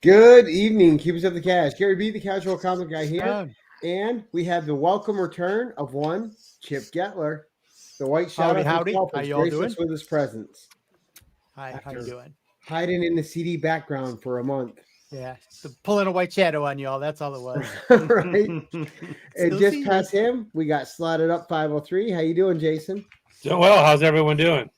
Good evening, keepers of the cash. Gary B, the casual comic guy here. Oh, And we have the welcome return of one Chip Gettler. The white shadow howdy. himself How has y'all graced doing? us with his presence. Hi, how you After doing? hiding in the CD background for a month. Yeah, pulling a white shadow on y'all. That's all it was. Right? And Still just see past him, we got Slotitup503. How you doing, Jason? Doing well. How's everyone doing?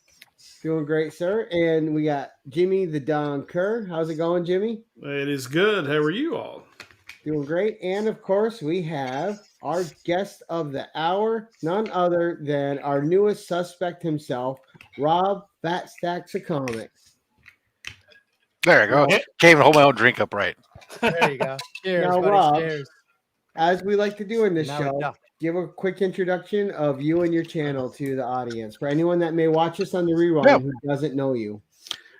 Doing great, sir. And we got Jimmy the Don Kerr. How's it going, Jimmy? It is good. How are you all? Doing great. And of course, we have our guest of the hour, none other than our newest suspect himself, Rob Fat Stacks of Comics. There you go. Now, Can't even hold my own drink up right. There you go. Cheers, Now, buddy. Rob, Cheers. as we like to do in this Now show, we go. give a quick introduction of you and your channel to the audience. For anyone that may watch us on the rerun Yeah. who doesn't know you.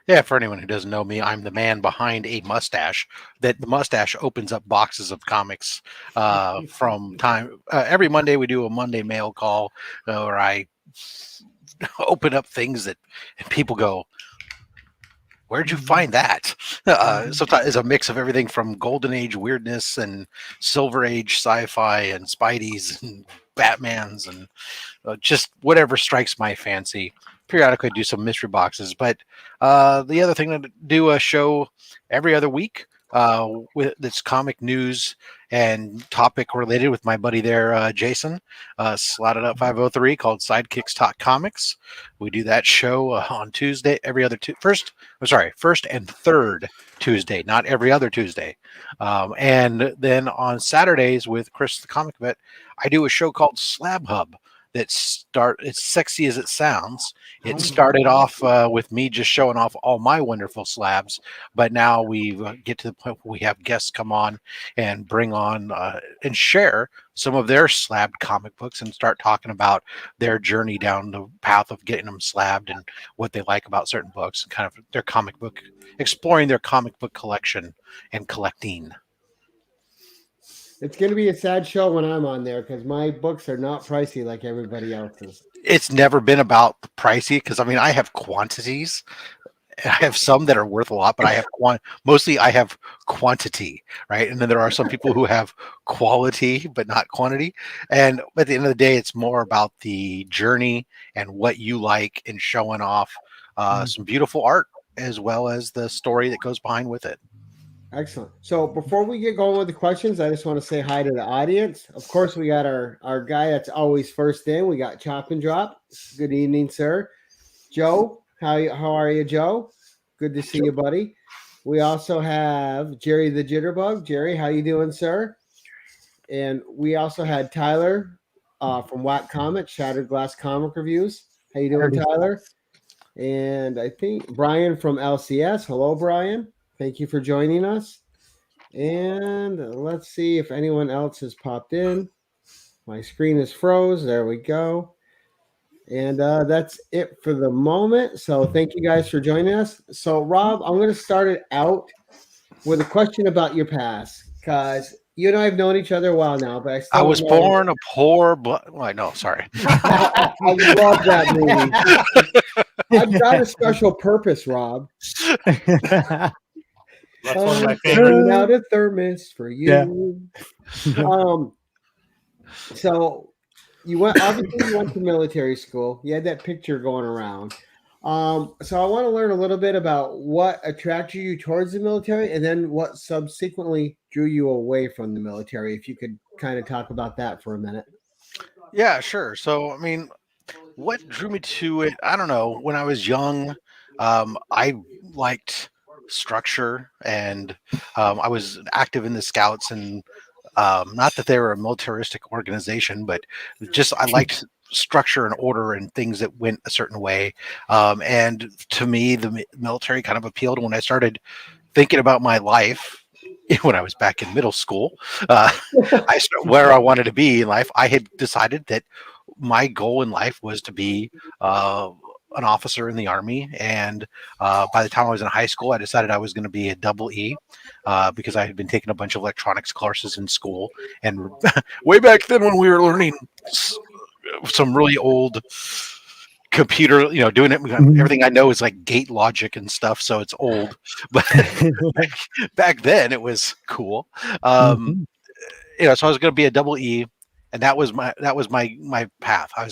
Yeah, for anyone who doesn't know me, I'm the man behind a mustache. That the mustache opens up boxes of comics from time. Every Monday we do a Monday mail call where I open up things that and people go, "Where'd you find that?" Sometimes it's a mix of everything from Golden Age weirdness and Silver Age sci-fi and Spideys and Batmans and just whatever strikes my fancy. Periodically do some mystery boxes, but the other thing to do a show every other week with this comic news and topic related with my buddy there, Jason, Slotted Up 503 called Sidekicks Talk Comics. We do that show on Tuesday, first and third Tuesday, not every other Tuesday. And then on Saturdays with Chris the Comic Vet, I do a show called Slab Hub. It's sexy as it sounds. It started off with me just showing off all my wonderful slabs, but now we get to the point where we have guests come on and bring on and share some of their slabbed comic books and start talking about their journey down the path of getting them slabbed and what they like about certain books and kind of their comic book, exploring their comic book collection and collecting. It's going to be a sad show when I'm on there because my books are not pricey like everybody else's. It's never been about the pricey because I mean I have quantities. I have some that are worth a lot, but I have mostly I have quantity, right? And then there are some people who have quality but not quantity. And at the end of the day, it's more about the journey and what you like and showing off some beautiful art as well as the story that goes behind with it. Excellent. So before we get going with the questions, I just want to say hi to the audience. Of course, we got our guy that's always first in. We got Chop and Drop. Good evening, sir. Joe, how are you, Joe? Good to see you, buddy. We also have Jerry the Jitterbug. Jerry, how you doing, sir? And we also had Tyler from Watt Comics, Shattered Glass Comic Reviews. How you doing, Tyler? And I think Brian from LCS. Hello, Brian. Thank you for joining us. And let's see if anyone else has popped in. My screen is froze. There we go. And that's it for the moment. So thank you guys for joining us. So, Rob, I'm going to start it out with a question about your past because you and I have known each other a while now, but I was born a poor no, sorry. I love that movie. I've got a special purpose, Rob. That's one of my favorites. Out a thermos for you. Yeah. So you went to military school. You had that picture going around. So I want to learn a little bit about what attracted you towards the military and then what subsequently drew you away from the military. If you could kind of talk about that for a minute. Yeah, sure. So, I mean, what drew me to it? I don't know. When I was young, I liked structure and I was active in the Scouts and not that they were a militaristic organization, but just I liked structure and order and things that went a certain way. And to me, the military kind of appealed when I started thinking about my life when I was back in middle school. Where I wanted to be in life. I had decided that my goal in life was to be an officer in the Army. And by the time I was in high school, I decided I was going to be a double E because I had been taking a bunch of electronics courses in school. And way back then when we were learning some really old computer, doing it. Everything I know is like gate logic and stuff, so it's old. But back then, it was cool. So I was going to be a double E, and that was my path. I'm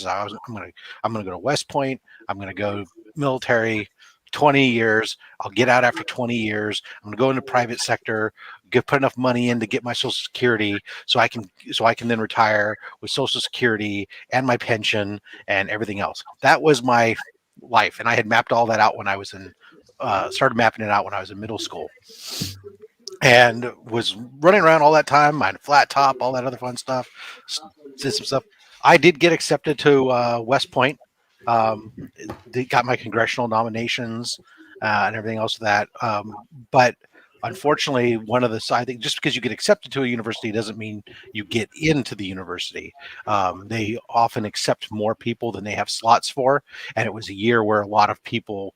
gonna go to West Point. I'm gonna go military. 20 years. I'll get out after 20 years. I'm going to go into private sector, put enough money in to get my Social Security so I can then retire with Social Security and my pension and everything else. That was my life. And I had mapped all that out when I was started mapping it out when I was in middle school. And was running around all that time, my flat top, all that other fun stuff, did some stuff. I did get accepted to West Point. They got my congressional nominations and everything else of that. But unfortunately, I think just because you get accepted to a university doesn't mean you get into the university. They often accept more people than they have slots for. And it was a year where a lot of people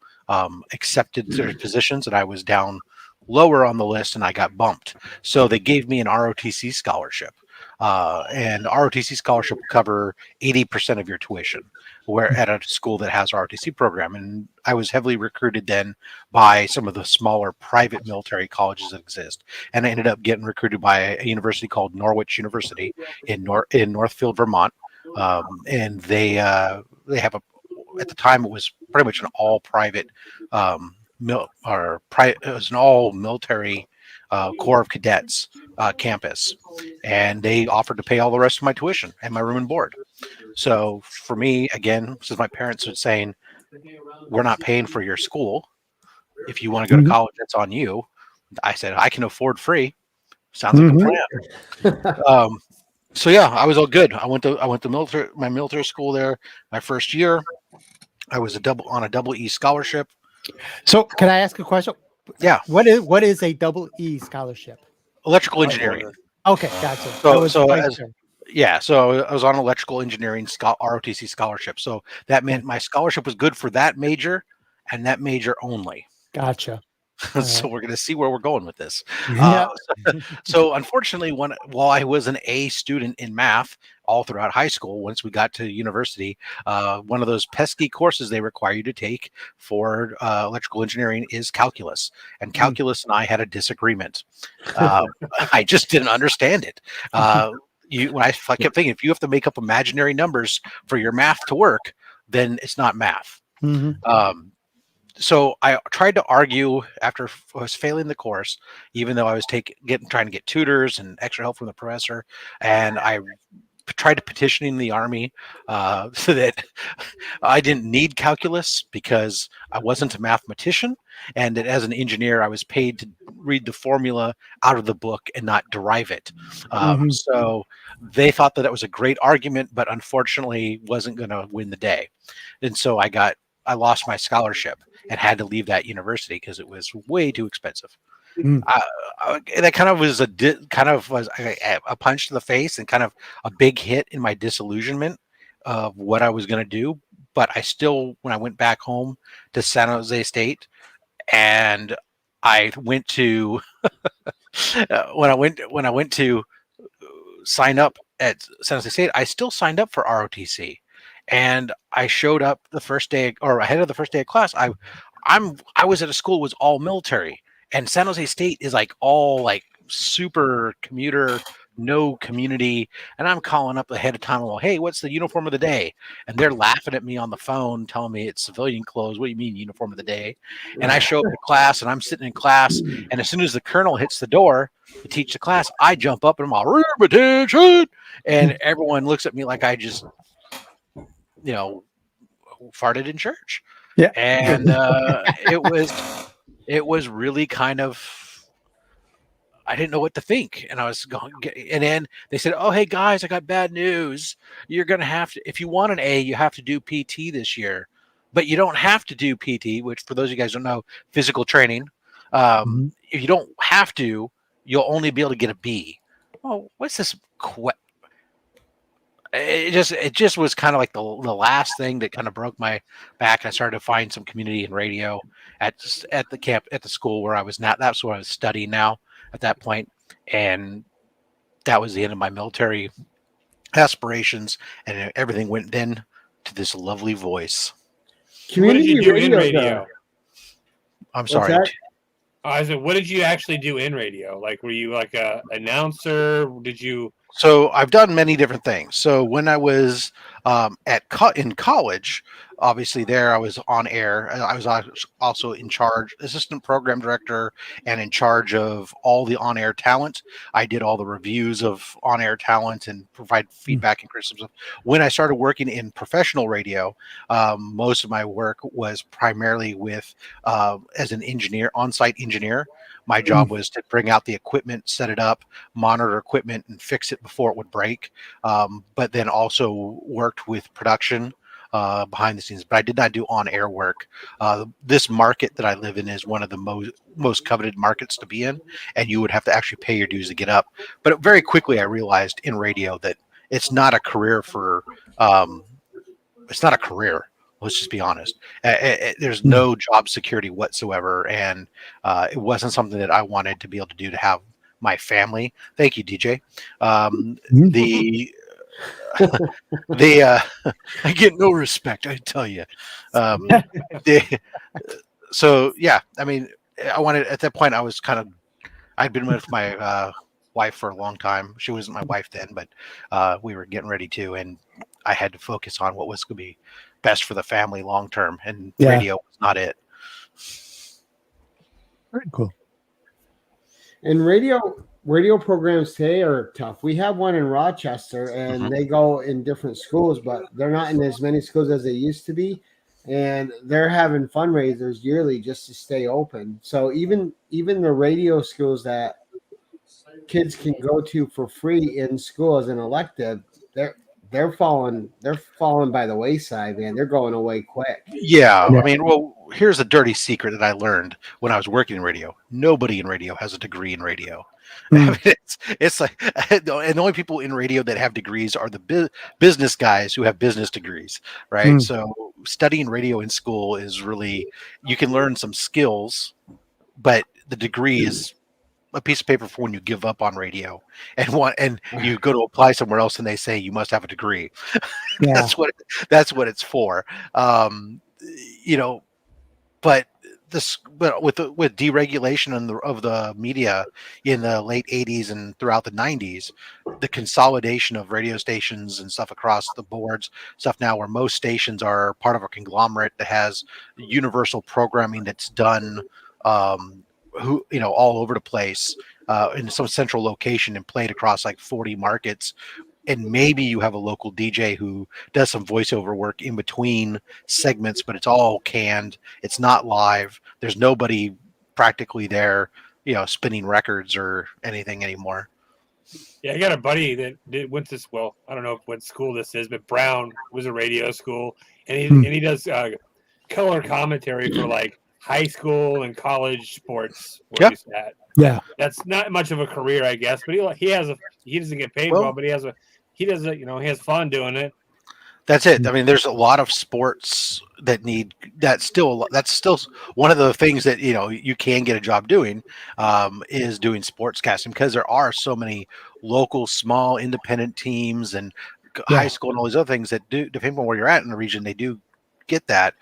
accepted their positions, and I was down lower on the list and I got bumped. So they gave me an ROTC scholarship. And ROTC scholarship will cover 80% of your tuition, where at a school that has ROTC program. And I was heavily recruited then by some of the smaller private military colleges that exist. And I ended up getting recruited by a university called Norwich University in Northfield, Vermont. And they have at the time it was pretty much an all private it was an all military Corps of Cadets campus, and they offered to pay all the rest of my tuition and my room and board. So for me, again, since my parents were saying, we're not paying for your school, if you want to go to college, that's on you. I said, I can afford free. Sounds like a plan. So yeah, I was all good. I went to my military school there. My first year, I was on a double E scholarship. So can I ask a question? Yeah. What is a double E scholarship? Electrical engineering. Okay, gotcha. So I was on electrical engineering ROTC scholarship. So that meant my scholarship was good for that major and that major only. Gotcha. So we're going to see where we're going with this. Yeah. So unfortunately, while I was an A student in math all throughout high school, once we got to university, one of those pesky courses they require you to take for electrical engineering is calculus. And calculus and I had a disagreement. I just didn't understand it. I kept thinking, if you have to make up imaginary numbers for your math to work, then it's not math. So I tried to argue after I was failing the course, even though I was trying to get tutors and extra help from the professor, and I tried petitioning the Army so that I didn't need calculus because I wasn't a mathematician, and that as an engineer, I was paid to read the formula out of the book and not derive it. So they thought that was a great argument, but unfortunately wasn't going to win the day. And so I lost my scholarship and had to leave that university because it was way too expensive. That kind of was a punch to the face and kind of a big hit in my disillusionment of what I was going to do. But I still, when I went back home to San Jose State, and I went to when I went to sign up at San Jose State, I still signed up for ROTC. And I showed up the first day, or ahead of the first day of class. I was at a school that was all military, and San Jose State is all super commuter, no community. And I'm calling up ahead of time. Well, hey, what's the uniform of the day? And they're laughing at me on the phone, telling me it's civilian clothes. What do you mean uniform of the day? And I show up to class, and I'm sitting in class, and as soon as the colonel hits the door to teach the class, I jump up and I'm all, room attention, and everyone looks at me like I just farted in church. Yeah. And it was really kind of, I didn't know what to think. And I was going, and then they said, oh, hey guys, I got bad news. You're going to have to, if you want an A, you have to do PT this year, but you don't have to do PT, which for those of you guys who don't know, physical training. If you don't have to, you'll only be able to get a B. Oh, what's this? It just was kind of like the last thing that kind of broke my back. And I started to find some community and radio at the school where I was not. That's where I was studying now at that point, and that was the end of my military aspirations. And everything went then to this lovely voice. What did you do in radio, radio? I'm What's sorry. that? I said, what did you actually do in radio? Like, were you like a announcer? Did you? So I've done many different things. So when I was in college, obviously there I was on air. I was also in charge, assistant program director, and in charge of all the on-air talent. I did all the reviews of on-air talent and provide feedback and criticism. When I started working in professional radio, most of my work was primarily with as an engineer, on-site engineer. My job was to bring out the equipment, set it up, monitor equipment, and fix it before it would break. But then also worked with production behind the scenes. But I did not do on-air work. This market that I live in is one of the most coveted markets to be in, and you would have to actually pay your dues to get up. But very quickly, I realized in radio that it's not a career for. It's not a career. Let's just be honest. There's no job security whatsoever, and it wasn't something that I wanted to be able to do to have my family. Thank you, DJ. I get no respect, I tell you. So yeah, I mean, I wanted at that point. I'd been with my wife for a long time. She wasn't my wife then, but we were getting ready to, and I had to focus on what was going to be best for the family long term, and radio was not it. Very cool. And radio programs today are tough. We have one in Rochester, and they go in different schools, but they're not in as many schools as they used to be. And they're having fundraisers yearly just to stay open. So even the radio schools that kids can go to for free in school as an elective, they're falling by the wayside, man. They're going away quick. Yeah. I mean, well, here's a dirty secret that I learned when I was working in radio. Nobody in radio has a degree in radio. I mean, it's like, and the only people in radio that have degrees are the business guys who have business degrees, right? So studying radio in school is really, you can learn some skills, but the degree is a piece of paper for when you give up on radio and you go to apply somewhere else and they say you must have a degree. That's what it's for. But with deregulation of the media in the late 80s and throughout the 90s, the consolidation of radio stations and stuff across the boards, stuff now where most stations are part of a conglomerate that has universal programming that's done all over the place in some central location and played across like 40 markets. And maybe you have a local DJ who does some voiceover work in between segments, but it's all canned. It's not live. There's nobody practically there, spinning records or anything anymore. Yeah, I got a buddy that went to, well, I don't know what school this is, but Brown was a radio school, and he does color commentary for like high school and college sports. Yeah, that's not much of a career, I guess, but he doesn't get paid well, but he has he has fun doing it. That's it. I mean, there's a lot of sports that's still one of the things that you can get a job doing is doing sports casting, because there are so many local small independent teams and high school and all these other things that do, depending on where you're at in the region, they do get that.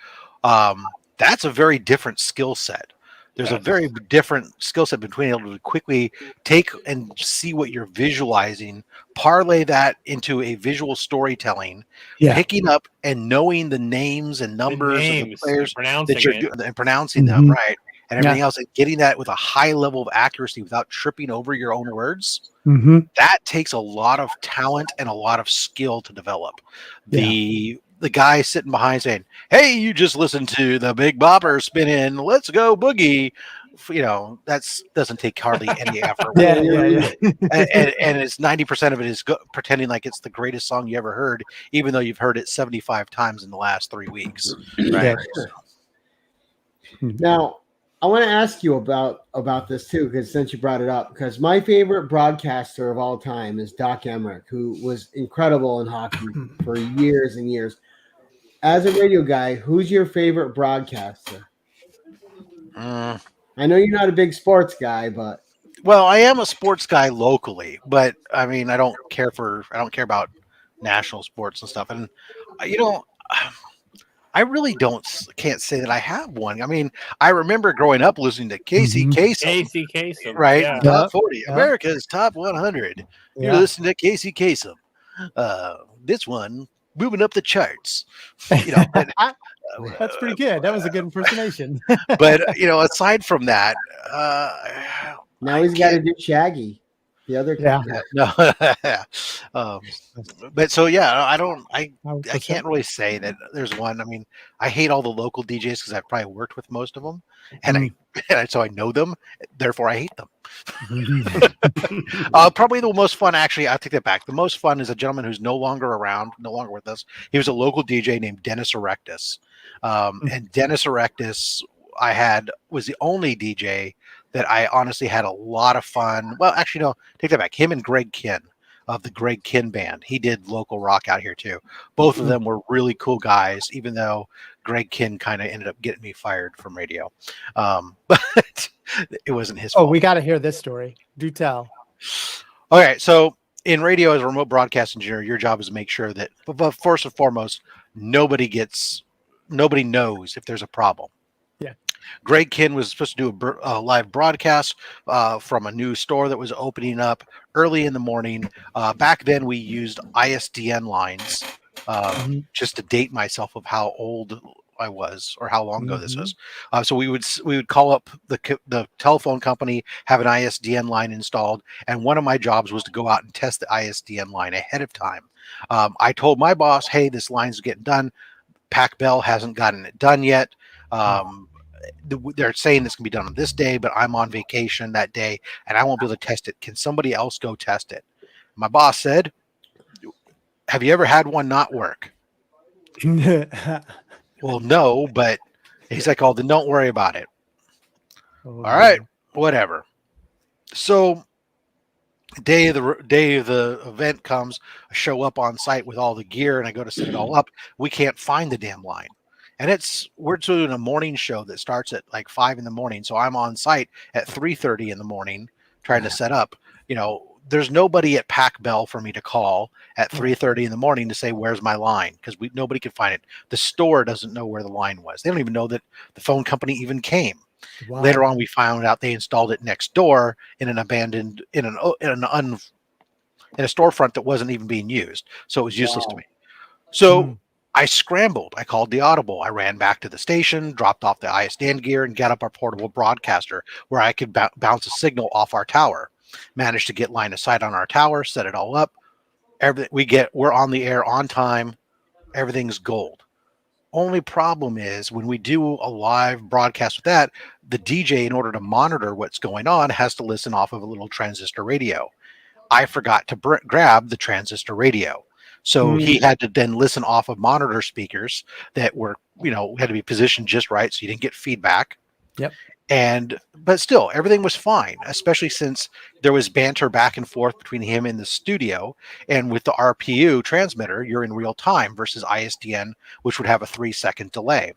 That's a very different skill set. There's a very different skill set between able to quickly take and see what you're visualizing, parlay that into a visual storytelling, picking up and knowing the names and numbers of the players and pronouncing them right, and everything else, and getting that with a high level of accuracy without tripping over your own words. That takes a lot of talent and a lot of skill to develop. The guy sitting behind saying, "Hey, you just listened to the Big Bopper spinning, let's go boogie." That doesn't take hardly any effort. And it's 90% of it is pretending like it's the greatest song you ever heard, even though you've heard it 75 times in the last 3 weeks. Right. Now, I want to ask you about this too, because since you brought it up, because my favorite broadcaster of all time is Doc Emmerich, who was incredible in hockey for years and years. As a radio guy, who's your favorite broadcaster? I know you're not a big sports guy, but well, I am a sports guy locally, but I mean, I don't care about national sports and stuff. And I really can't say that I have one. I mean, I remember growing up listening to Casey Kasem, Casey Kasem, right? yeah. Top 40, Yep. America's Top 100. You're Yeah. listening to Casey Kasem. This one moving up the charts. You know, but, That's pretty good. That was a good impersonation. but you know, aside from that, Now I he's got to can't- do Shaggy. The other Yeah. no. But so yeah, I I can't really say that there's one. I mean, I hate all the local DJs because I've probably worked with most of them, and so I know them. Therefore, I hate them. Probably the most fun, actually, I take that back. The most fun is a gentleman who's no longer around, no longer with us. He was a local DJ named Dennis Erectus, and Dennis Erectus, was the only DJ that I honestly had a lot of fun. Well, actually, no, take that back. Him and Greg Kinn of the Greg Kinn Band. He did local rock out here too. Both of them were really cool guys, even though Greg Kinn kind of ended up getting me fired from radio. But it wasn't his fault. we got to hear this story. Do tell. Okay, so in radio as a remote broadcast engineer, your job is to make sure that, but first and foremost, nobody knows if there's a problem. Yeah. Greg Kinn was supposed to do a live broadcast from a new store that was opening up early in the morning. Back then, we used ISDN lines just to date myself of how old I was or how long ago this was. So we would call up the telephone company, have an ISDN line installed, and one of my jobs was to go out and test the ISDN line ahead of time. I told my boss, "Hey, this line's getting done. Pac Bell hasn't gotten it done yet. They're saying this can be done on this day, but I'm on vacation that day and I won't be able to test it. Can somebody else go test it?" My boss said, "Have you ever had one not work?" Well, no, but he's like, "Oh, then don't worry about it." All right, whatever. So day of the event comes, I show up on site with all the gear and I go to set it all up. We can't find the damn line. And we're doing a morning show that starts at like 5 a.m. So I'm on site at 3:30 in the morning trying to set up. You know, there's nobody at Pac Bell for me to call at 3:30 in the morning to say, "Where's my line?" Because nobody could find it. The store doesn't know where the line was. They don't even know that the phone company even came. Wow. Later on, we found out they installed it next door in an abandoned in a storefront that wasn't even being used. So it was useless to me. So I scrambled. I called the audible. I ran back to the station, dropped off the ISDN gear, and got up our portable broadcaster where I could bounce a signal off our tower. Managed to get line of sight on our tower, set it all up. Everything we're on the air on time. Everything's gold. Only problem is when we do a live broadcast with that, the DJ, in order to monitor what's going on, has to listen off of a little transistor radio. I forgot to grab the transistor radio. So he had to then listen off of monitor speakers that were, had to be positioned just right so you didn't get feedback. Yep. But still, everything was fine, especially since there was banter back and forth between him and the studio. And with the RPU transmitter, you're in real time versus ISDN, which would have a 3-second delay.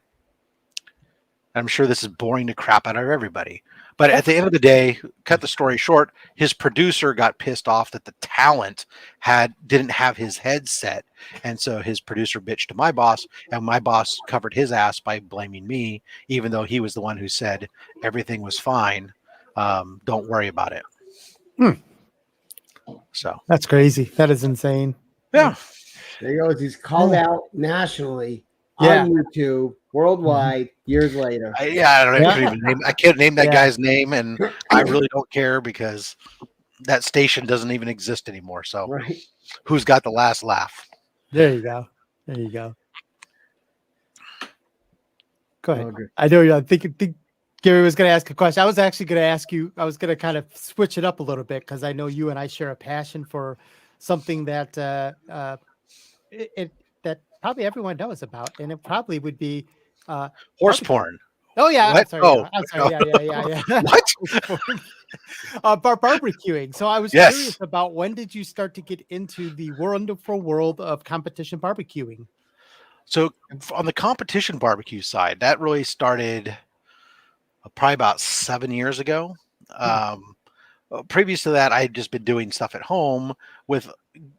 I'm sure this is boring the crap out of everybody. But at the end of the day, cut the story short, his producer got pissed off that the talent didn't have his headset. And so his producer bitched to my boss, and my boss covered his ass by blaming me, even though he was the one who said everything was fine. Don't worry about it. So that's crazy. That is insane. Yeah. There he goes. He's called out nationally on YouTube, worldwide, years later. I can't name that guy's name, and I really don't care because that station doesn't even exist anymore. So who's got the last laugh? There you go. There you go. Go ahead. Okay. I know. I think Gary was going to ask a question. I was actually going to ask you. I was going to kind of switch it up a little bit because I know you and I share a passion for something that that probably everyone knows about, and it probably would be horse porn. Oh yeah, what? I'm sorry. Yeah. What? Barbecuing. So I was curious about when did you start to get into the wonderful world of competition barbecuing? So on the competition barbecue side, that really started probably about 7 years ago. previous to that, I had just been doing stuff at home with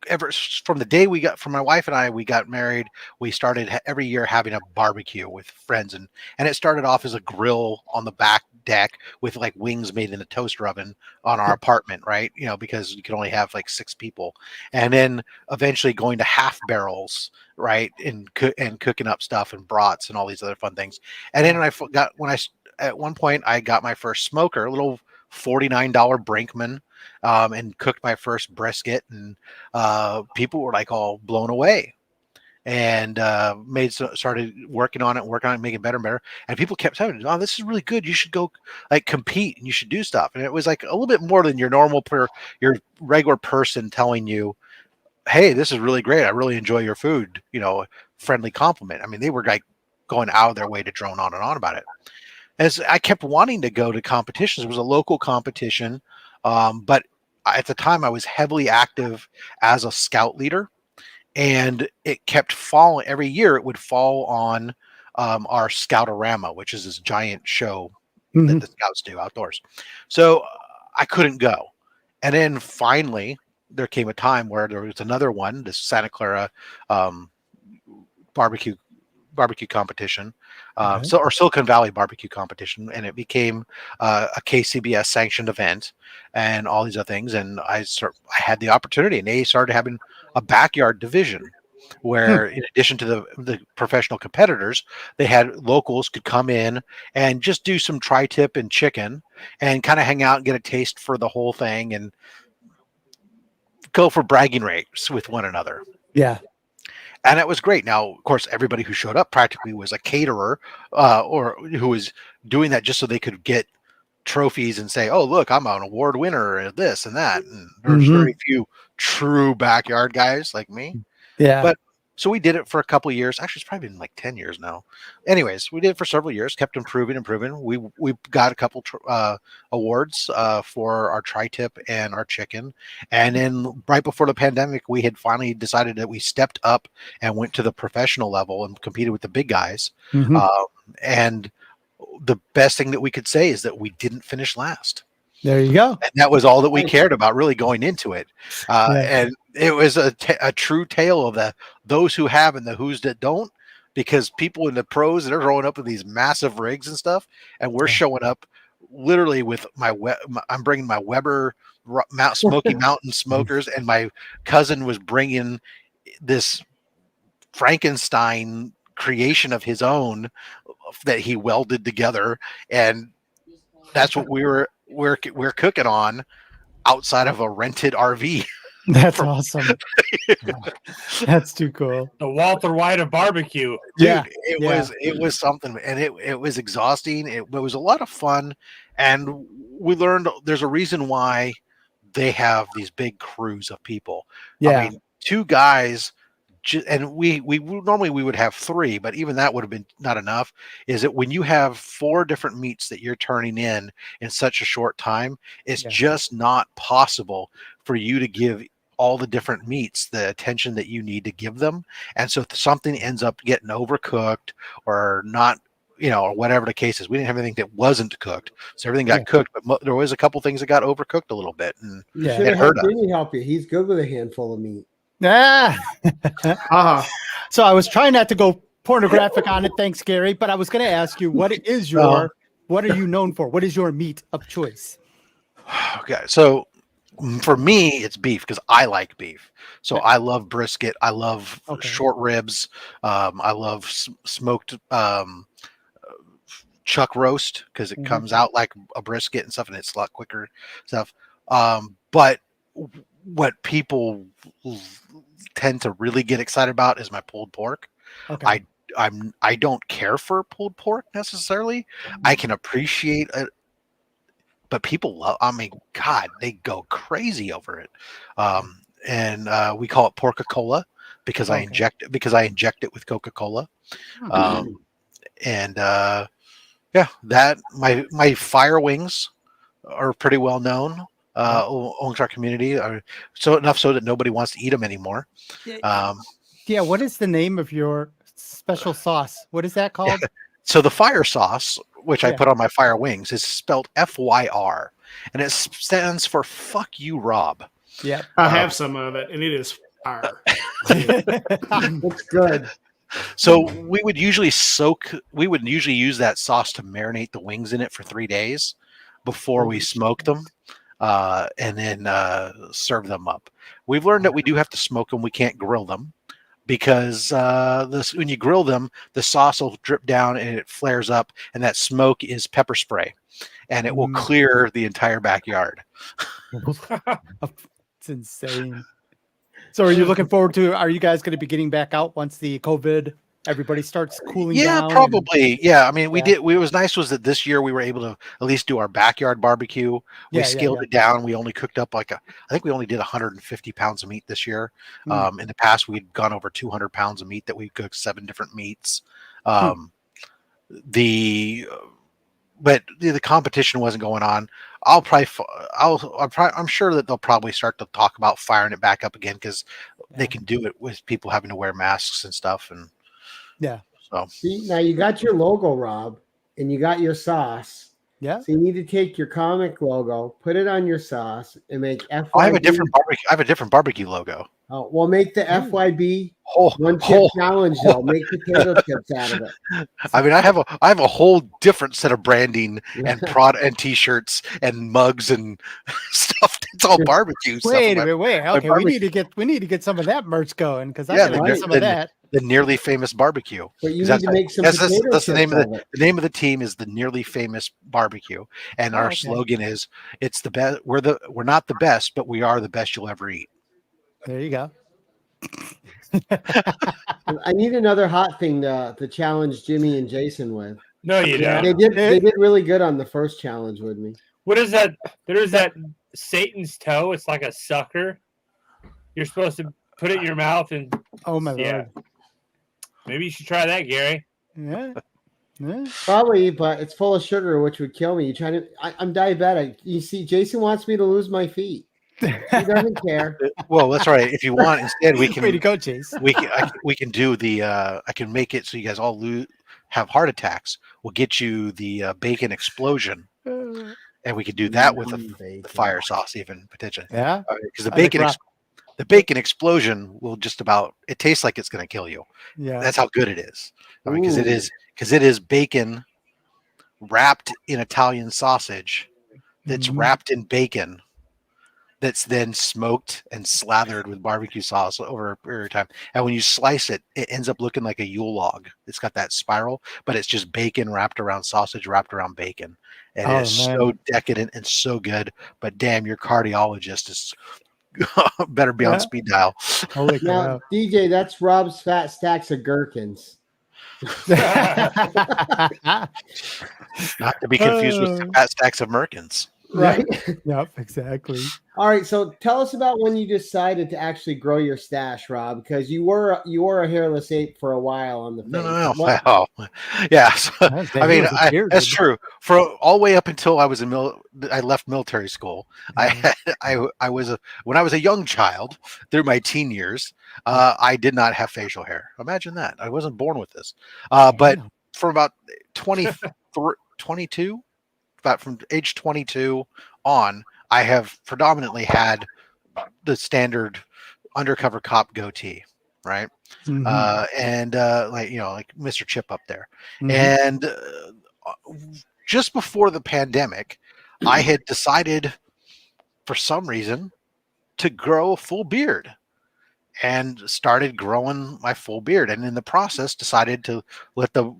ever from the day from my wife and I, we got married. We started every year having a barbecue with friends, and it started off as a grill on the back deck with like wings made in a toaster oven on our apartment, right? You know, because you could only have like 6 people, and then eventually going to half barrels, right, and cooking up stuff and brats and all these other fun things. And then at one point I got my first smoker, a little $49 Brinkman, and cooked my first brisket, and people were like all blown away, and started working on it, making it better and better. And people kept telling me, "Oh, this is really good. You should go like compete and you should do stuff." And it was like a little bit more than your your regular person telling you, "Hey, this is really great. I really enjoy your food." You know, friendly compliment. I mean, they were like going out of their way to drone on and on about it. As I kept wanting to go to competitions, it was a local competition, but at the time I was heavily active as a scout leader, and it kept falling every year. It would fall on our Scoutorama, which is this giant show that the scouts do outdoors. So I couldn't go. And then finally, there came a time where there was another one, this Santa Clara barbecue competition, or Silicon Valley barbecue competition, and it became a KCBS sanctioned event and all these other things. And I had the opportunity, and they started having a backyard division where in addition to the professional competitors, they had locals could come in and just do some tri-tip and chicken and kind of hang out and get a taste for the whole thing and go for bragging rights with one another. Yeah. And it was great. Now, of course, everybody who showed up practically was a caterer, or who was doing that just so they could get trophies and say, "Oh, look, I'm an award winner at this and that." And there's very few true backyard guys like me. Yeah. But so we did it for a couple of years. Actually, it's probably been like 10 years now. Anyways, we did it for several years, kept improving. We got a couple awards for our tri-tip and our chicken. And then right before the pandemic, we had finally decided that we stepped up and went to the professional level and competed with the big guys. And the best thing that we could say is that we didn't finish last. There you go. And that was all that we cared about really going into it. And it was a true tale of those who have and the who's that don't, because people in the pros, they're growing up with these massive rigs and stuff. And we're showing up literally with I'm bringing my Weber Smoky Mountain smokers, and my cousin was bringing this Frankenstein creation of his own that he welded together. And that's what we're cooking on outside of a rented RV. That's awesome. That's too cool. The Walter White of barbecue. Dude, it was something, and it was exhausting. It was a lot of fun, and we learned there's a reason why they have these big crews of people. I mean, 2 guys, and we normally we would have 3, but even that would have been not enough. Is that when you have 4 different meats that you're turning in such a short time, it's just not possible for you to give all the different meats the attention that you need to give them. And so if something ends up getting overcooked or not, or whatever the case is, we didn't have anything that wasn't cooked, so everything got cooked, but there was a couple things that got overcooked a little bit, and it hurt us. Jimmy help you. He's good with a handful of meat. So I was trying not to go pornographic on it. Thanks, Gary. But I was going to ask you, what are you known for? What is your meat of choice? Okay, so for me, it's beef because I like beef. So I love brisket. I love short ribs. I love smoked chuck roast because it comes out like a brisket and stuff, and it's a lot quicker stuff. But what people tend to really get excited about is my pulled pork. I don't care for pulled pork necessarily. I can appreciate it, but people love. I mean, God, they go crazy over it. And we call it Porca-Cola because I inject it with Coca-Cola. That my fire wings are pretty well known amongst our community, so enough so that nobody wants to eat them anymore. What is the name of your special sauce? What is that called? So the fire sauce, which I put on my fire wings, is spelled FYR, and it stands for "Fuck you, Rob." Yeah, I have some of it, and it is fire. Looks good. So we would usually use that sauce to marinate the wings in it for 3 days before we smoke them, and then serve them up. We've learned that we do have to smoke them. We can't grill them because when you grill them, the sauce will drip down and it flares up, and that smoke is pepper spray, and it will clear the entire backyard. It's insane. So are you looking forward to, are you guys going to be getting back out once the COVID, everybody starts cooling down? Yeah, probably. Yeah. I mean, it was nice was that this year we were able to at least do our backyard barbecue. We scaled it down. We only cooked up I think we only did 150 pounds of meat this year. In the past, we'd gone over 200 pounds of meat that we cooked 7 different meats. But the competition wasn't going on. I'm sure that they'll probably start to talk about firing it back up again because they can do it with people having to wear masks and stuff. And so see, now you got your logo, Rob, and you got your sauce. Yeah. So you need to take your comic logo, put it on your sauce, and make FYB. I have a different barbecue logo. Oh, well, make the FYB one chip challenge though. Make potato chips out of it. I mean, I have a whole different set of branding and and t-shirts and mugs and stuff. It's all barbecue. Wait a minute. Okay, we need to get some of that merch going because I gotta get some of that. The Nearly Famous Barbecue. But you need to make some potato chips. That's the name of the name of the team is the Nearly Famous Barbecue, and our slogan is "It's the best. We're not the best, but we are the best you'll ever eat." There you go. I need another hot thing to challenge Jimmy and Jason with. No, you don't. They did really good on the first challenge with me. What is that? There's that Satan's toe. It's like a sucker. You're supposed to put it in your mouth and Lord. Maybe you should try that, Gary. Yeah. Probably, but it's full of sugar, which would kill me. I'm diabetic. You see, Jason wants me to lose my feet. He doesn't care. Well, that's right. If you want, instead we can. Way to go, Chase. We can do the. I can make it so you guys all have heart attacks. We'll get you the bacon explosion, and we can do that with the fire sauce, even potentially. Yeah, because the bacon explosion will just about. It tastes like it's going to kill you. Yeah, that's how good it is. I mean, because it is bacon wrapped in Italian sausage that's wrapped in bacon. That's then smoked and slathered with barbecue sauce over a period of time. And when you slice it, it ends up looking like a Yule log. It's got that spiral, but it's just bacon wrapped around sausage, wrapped around bacon. And it's so decadent and so good. But damn, your cardiologist is better be on speed dial. Now, DJ, that's Rob's fat stacks of gherkins. Not to be confused with the fat stacks of merkins. Right. Yep, exactly. All right, so tell us about when you decided to actually grow your stash, Rob, because you were a hairless ape for a while on the face. No. Yeah, so, I mean, that's true. For all the way up until I was I left military school. I was when I was a young child through my teen years. I did not have facial hair. Imagine that. I wasn't born with this. But from about 22. About from age 22 on, I have predominantly had the standard undercover cop goatee, right? And like Mr. Chip up there. And just before the pandemic, I had decided for some reason to grow a full beard and started growing my full beard. And in the process decided to let the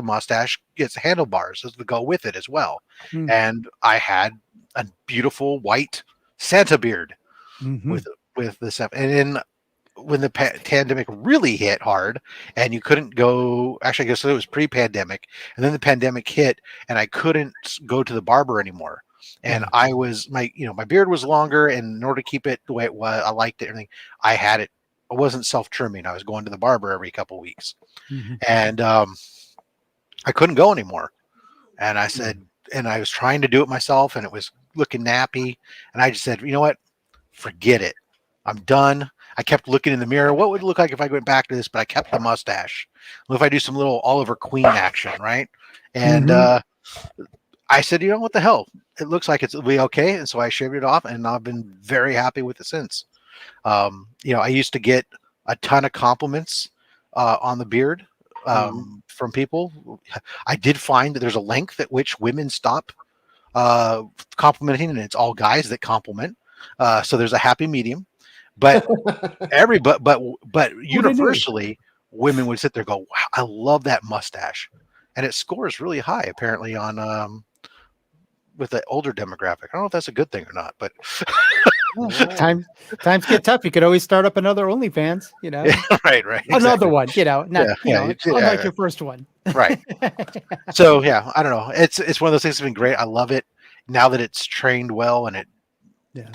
mustache get handlebars to go with it as well. And I had a beautiful white Santa beard with the stuff. And then when the pandemic really hit hard and you couldn't go, actually I guess it was pre-pandemic, and then the pandemic hit and I couldn't go to the barber anymore. And I was my beard was longer, and in order to keep it the way it was, I liked it, everything. I had it. I wasn't self-trimming. I was going to the barber every couple of weeks. And I couldn't go anymore. And I said, and I was trying to do it myself and it was looking nappy. And I just said, you know what? Forget it. I'm done. I kept looking in the mirror. What would it look like if I went back to this? But I kept the mustache. Well, if I do some little Oliver Queen action, right? And I said, you know what the hell? It looks like it'll be okay, and so I shaved it off, and I've been very happy with it since. I used to get a ton of compliments on the beard from people. I did find that there's a length at which women stop complimenting, and it's all guys that compliment. So there's a happy medium. But but universally, women would sit there and go, "Wow, I love that mustache," and it scores really high apparently on with the older demographic. I don't know if that's a good thing or not, but times get tough. You could always start up another OnlyFans, right, another one, unlike your first one, right. So yeah, I don't know. It's one of those things that's been great. I love it now that it's trained well, and it. Yeah.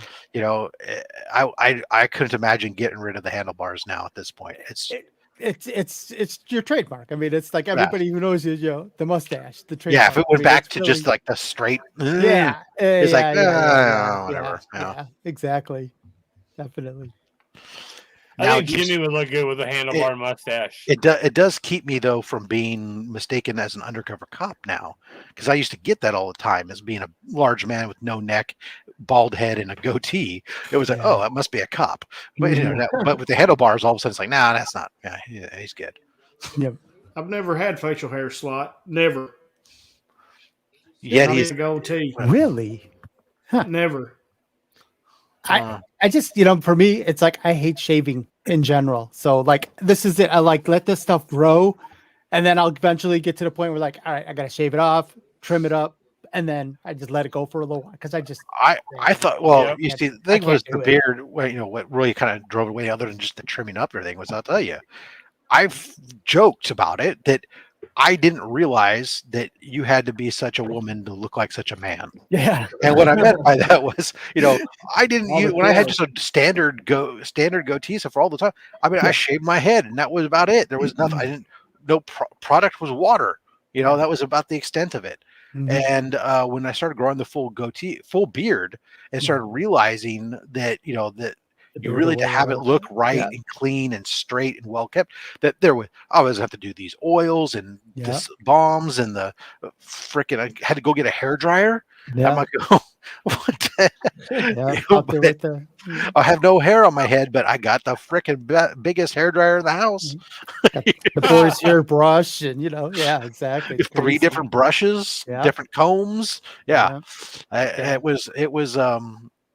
I couldn't imagine getting rid of the handlebars now at this point. It's your trademark. I mean, it's like everybody who knows you, the mustache, the trademark. Yeah, if it went back to really... just like the straight, it's whatever. Yeah, exactly, definitely. I think Jimmy would look good with a handlebar mustache. It does keep me though from being mistaken as an undercover cop now, because I used to get that all the time as being a large man with no neck, bald head, and a goatee. It was like, oh, that must be a cop. But but with the handlebars, all of a sudden it's like, nah, that's not. Yeah, he's good. Yep. I've never had facial hair, Slot. Never. Yet he's a goatee. Really? Huh. Never. I just, for me, it's like I hate shaving in general. So like this is it. I like let this stuff grow, and then I'll eventually get to the point where like, all right, I gotta shave it off, trim it up, and then I just let it go for a little while because I thought you see the thing was the beard. What really kind of drove it away, other than just the trimming up everything, was I'll tell you, I've joked about it that I didn't realize that you had to be such a woman to look like such a man. Yeah. And what I meant by that was, I didn't when I had just a standard goatee for all the time. I mean, I shaved my head and that was about it. There was nothing. No product was water. That was about the extent of it. Mm-hmm. And when I started growing the full beard, and started realizing that, that you really to have it look right and clean and straight and well kept, that I always have to do these oils and this balms and the frickin' I had to go get a hair dryer. Yeah. I'm like, what the I have no hair on my head, but I got the frickin' biggest hair dryer in the house. The boy's hair brush and exactly. 3 different brushes, different combs. Yeah. It was Did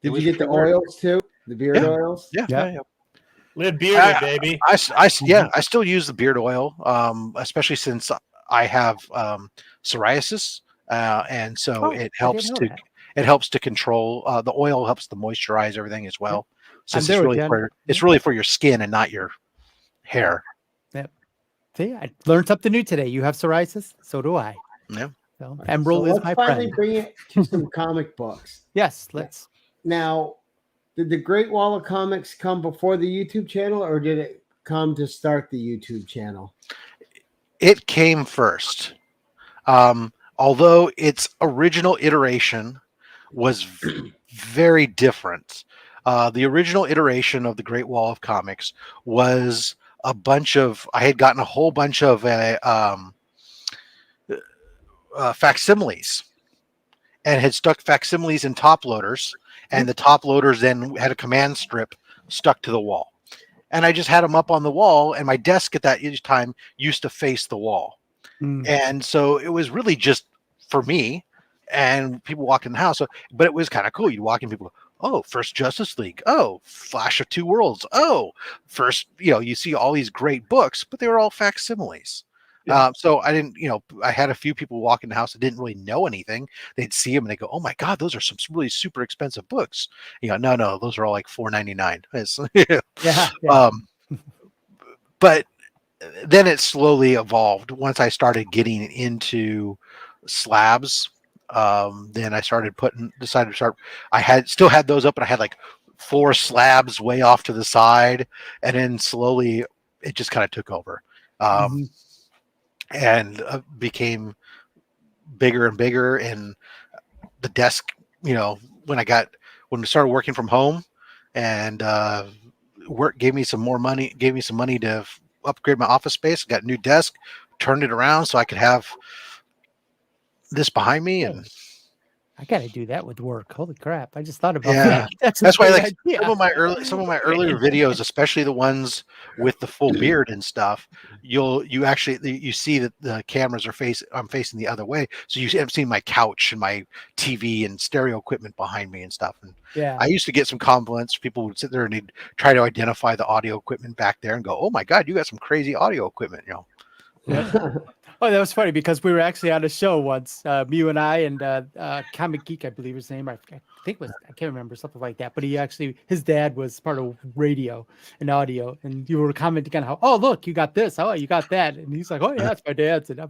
you get the oils too? The beard oils? Yeah. Live bearded, baby. I still use the beard oil, especially since I have psoriasis, and so it helps to control. The oil helps to moisturize everything as well. So it's really for your skin and not your hair. Yep. See, I learned something new today. You have psoriasis, so do I. Yeah. So Emerald is my friend. Let's finally bring it to some comic books. Yes, let's. Now, did the Great Wall of Comics come before the YouTube channel, or did it come to start the YouTube channel? It came first. Although its original iteration was very different. The original iteration of the Great Wall of Comics was I had gotten a whole bunch of facsimiles and had stuck facsimiles in top loaders. And the top loaders then had a command strip stuck to the wall. And I just had them up on the wall, and my desk at that time used to face the wall. And so it was really just for me and people walking in the house. But it was kind of cool. You'd walk in, people go, oh, first Justice League. Oh, Flash of Two Worlds. Oh, first, you see all these great books, but they were all facsimiles. So I didn't, I had a few people walk in the house that didn't really know anything. They'd see them and they go, "Oh my God, those are some really super expensive books." No, those are all like $4.99. Yeah. But then it slowly evolved. Once I started getting into slabs, then I decided to start. I still had those up, and I had like 4 slabs way off to the side, and then slowly it just kind of took over. And became bigger and bigger. And the desk, when we started working from home, and work gave me some money to upgrade my office space. Got a new desk, turned it around so I could have this behind me, and I gotta do that with work. Holy crap! I just thought about yeah, that. that's why I great like idea. some of my earlier videos, especially the ones with the full beard and stuff. You see that the cameras are I'm facing the other way, so you end up seeing my couch and my TV and stereo equipment behind me and stuff. And Yeah. I used to get some compliments. People would sit there and they'd try to identify the audio equipment back there and go, "Oh my God, you got some crazy audio equipment," you know. Yeah. Oh, that was funny because we were actually on a show once, you and I and Comic Geek, I believe his name. I think was, I can't remember, something like that. But his dad was part of radio and audio, and you were commenting on how, oh look, you got this, oh you got that, and he's like, oh yeah, it's my dad's, and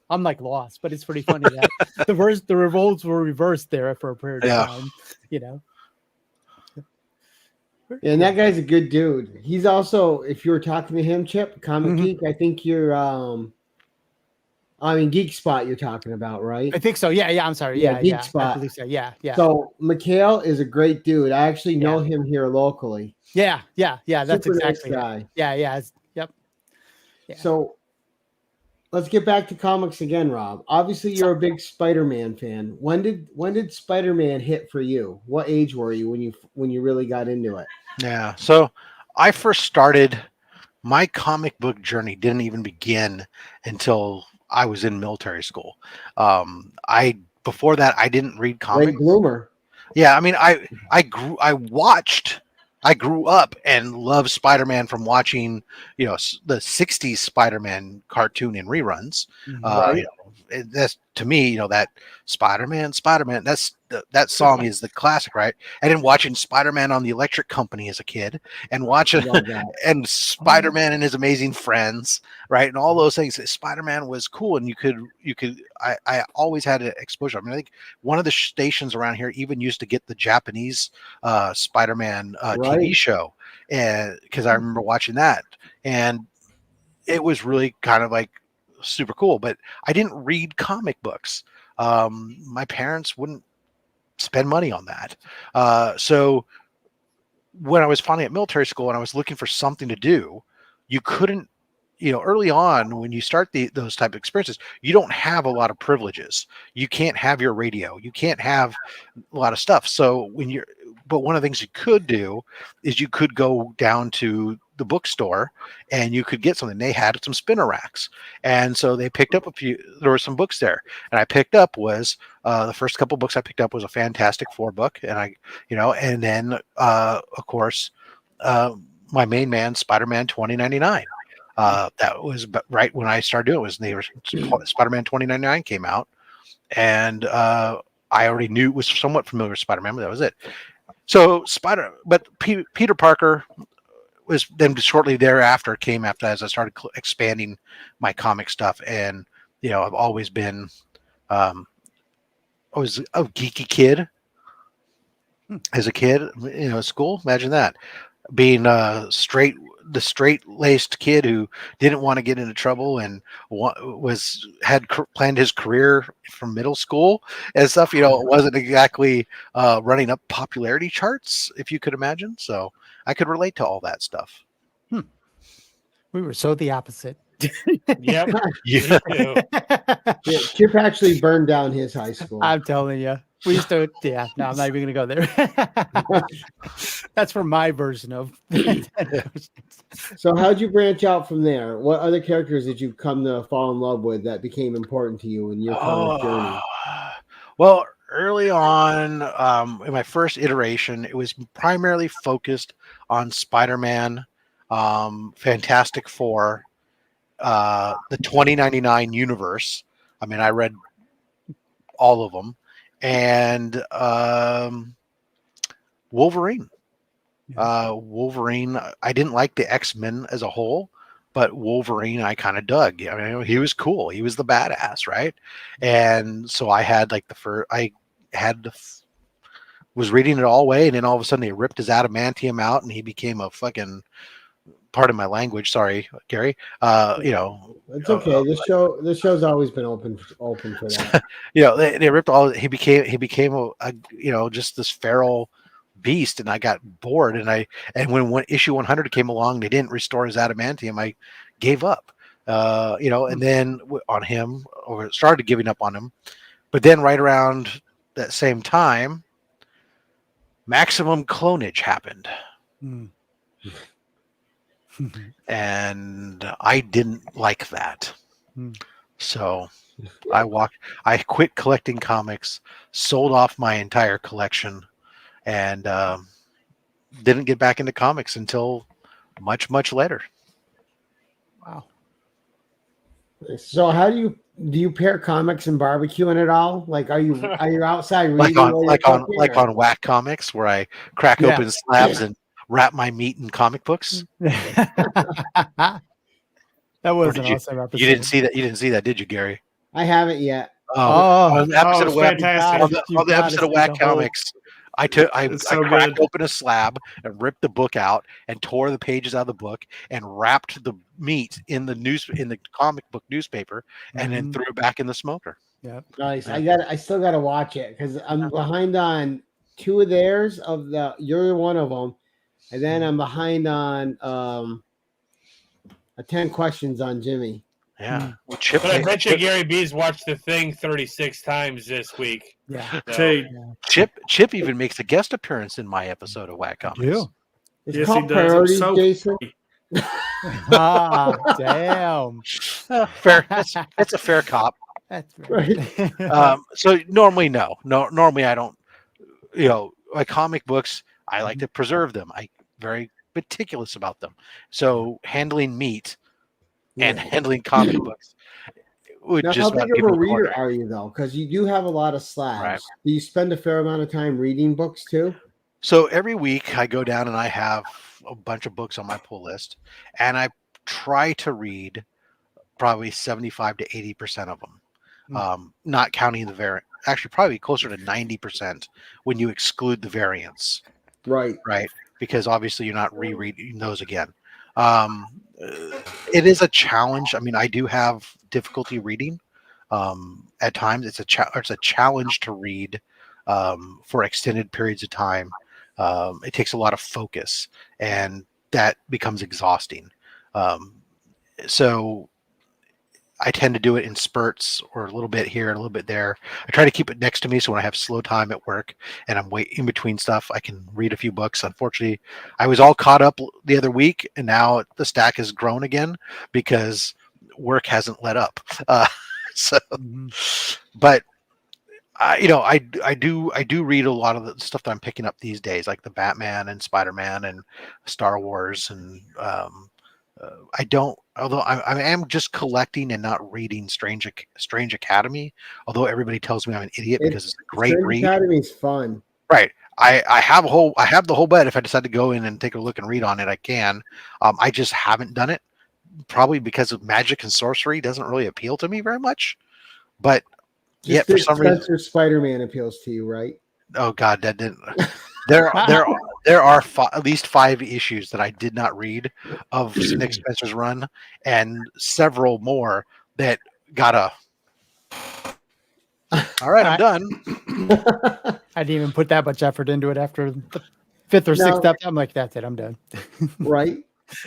I'm like lost, but it's pretty funny that the roles were reversed there for a period of time, you know. Yeah, and that guy's a good dude. He's also, if you were talking to him, Chip, Comic Geek, I think you're Geek Spot you're talking about, right? I think so. Yeah, I'm sorry. Yeah, Geek Spot. I believe so. Yeah. So Mikhail is a great dude. I actually know him here locally. Yeah. That's Super exactly nice guy. Yeah. Yep. Yeah. So let's get back to comics again, Rob. Obviously, you're a big Spider-Man fan. When did Spider-Man hit for you? What age were you when you really got into it? Yeah. So I first started my comic book journey didn't even begin until I was in military school. Before that I didn't read comics. Great bloomer. Yeah, I mean I grew up and loved Spider-Man from watching, the 60s Spider-Man cartoon and reruns. Right. That's to me, that Spider-Man, that song is the classic, right? I didn't watching Spider-Man on the Electric Company as a kid, and watching and Spider-Man and his amazing friends, right? And all those things. Spider-Man was cool, and I always had an exposure. I mean, I think one of the stations around here even used to get the Japanese Spider-Man TV show, and because I remember watching that, and it was really kind of like super cool. But I didn't read comic books. My parents wouldn't spend money on that. So when I was finally at military school and I was looking for something to do, you couldn't, early on when you start those type of experiences, you don't have a lot of privileges. You can't have your radio. You can't have a lot of stuff. So but one of the things you could do is you could go down to the bookstore and you could get something. They had some spinner racks, and so they picked up there were some books there, and I picked up was the first couple books I picked up was a Fantastic Four book, and and then of course my main man, Spider-Man 2099. That was right when I started doing it. Spider-Man 2099 came out, and I already was somewhat familiar with Spider-Man, but that was it. So Peter Parker was then shortly thereafter came after as I started expanding my comic stuff, and I've always been I was a geeky kid as a kid, at school. Imagine that, being the straight-laced kid who didn't want to get into trouble and had planned his career from middle school and stuff. It wasn't exactly running up popularity charts, if you could imagine. So I could relate to all that stuff. We were so the opposite. Yep. Yeah. Chip actually burned down his high school. I'm telling you. We used to, no, I'm not even going to go there. That's for my version of. So how'd you branch out from there? What other characters did you come to fall in love with that became important to you in your comic journey? Well, early on, in my first iteration, it was primarily focused on Spider-Man, Fantastic Four, the 2099 universe. I mean, I read all of them. And Wolverine. Wolverine, I didn't like the X-Men as a whole, but Wolverine I kind of dug. I mean, he was cool. He was the badass, right? And so I had was reading it all the way, and then all of a sudden they ripped his adamantium out and he became a fucking, pardon my language, sorry, Gary. It's okay. This show's always been open for that. They ripped all. He became a just this feral beast, and I got bored. And when issue 100 came along, they didn't restore his adamantium. I gave up. And then on him, or started giving up on him. But then right around that same time, maximum clonage happened. Mm. And I didn't like that. Mm. So I quit collecting comics, sold off my entire collection, and didn't get back into comics until much, much later. Wow. So how do you pair comics and barbecuing at all? Like, are you outside reading like on Whack Comics, where I crack Yeah. open slabs and wrap my meat in comic books. That was an awesome episode. You didn't see that? You didn't see that, did you, Gary? I haven't yet. On the episode of Whack, fantastic. on the episode of Whack Comics, I cracked open a slab and ripped the book out and tore the pages out of the book and wrapped the meat in the comic book newspaper and then threw it back in the smoker. Yep. Nice. I still got to watch it because I'm behind on 2 of theirs. You're one of them, and then I'm behind on 10 questions on Jimmy. Yeah. Well, But I bet you Gary B's watched The Thing 36 times this week. Yeah. So, Chip even makes a guest appearance in my episode of Whack Comics. Yeah. It's Yes, called he does. Priorities, So Jason. Damn. Fair. It's a fair cop. That's right. So normally, no. Normally I don't. My comic books, I like to preserve them. I'm very meticulous about them. So handling meat and handling comic books would Now, just how not big be of a my reader corner. are you though? Because you do have a lot of slabs. Right. Do you spend a fair amount of time reading books too? So every week I go down and I have a bunch of books on my pull list, and I try to read probably 75 to 80% of them, not counting the variant. Actually, probably closer to 90% when you exclude the variants. Right. Right, because obviously you're not rereading those again. It is a challenge. I mean, I do have difficulty reading. At times, it's a challenge to read for extended periods of time. It takes a lot of focus, and that becomes exhausting. So I tend to do it in spurts, or a little bit here and a little bit there. I try to keep it next to me, so when I have slow time at work and I'm in between stuff, I can read a few books. Unfortunately, I was all caught up the other week, and now the stack has grown again because work hasn't let up. But I do read a lot of the stuff that I'm picking up these days, like the Batman and SpiderMan and Star Wars, and I don't. Although I am just collecting and not reading Strange Academy. Although everybody tells me I'm an idiot because it's a great read. Academy is fun. Right. I have the whole bed. If I decide to go in and take a look and read on it, I can. I just haven't done it, probably because of magic and sorcery doesn't really appeal to me very much. But yet for some reason, SpiderMan appeals to you, right? Oh God, that didn't. There are at least 5 issues that I did not read of Nick Spencer's run, and several more that got a. All right, I'm done. I didn't even put that much effort into it after the 5th or 6th step. I'm like, that's it. I'm done. Right.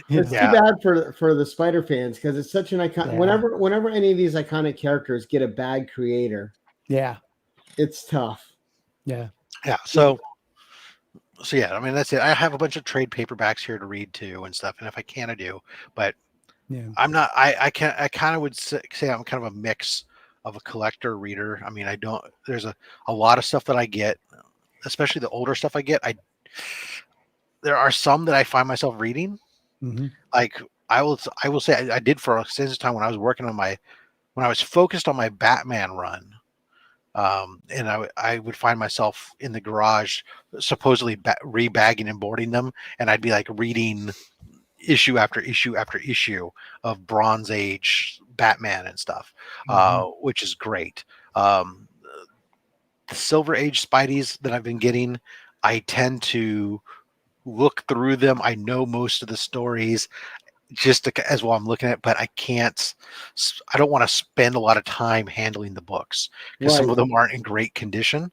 It's too bad for the Spider fans because it's such an icon. Yeah. Whenever any of these iconic characters get a bad creator, it's tough. Yeah. So yeah, I mean that's it. I have a bunch of trade paperbacks here to read too and stuff, and if I can, I do. But I'm not. I kind of would say I'm kind of a mix of a collector reader. I mean, I don't. There's a lot of stuff that I get, especially the older stuff I get. There are some that I find myself reading. Like I will say I did for a extensive time when I was working on when I was focused on my Batman run. And I would find myself in the garage, supposedly rebagging and boarding them, and I'd be like reading issue after issue after issue of Bronze Age Batman and stuff, which is great. The Silver Age Spideys that I've been getting, I tend to look through them. I know most of the stories just as well I'm looking at, but I don't want to spend a lot of time handling the books because some of them aren't in great condition.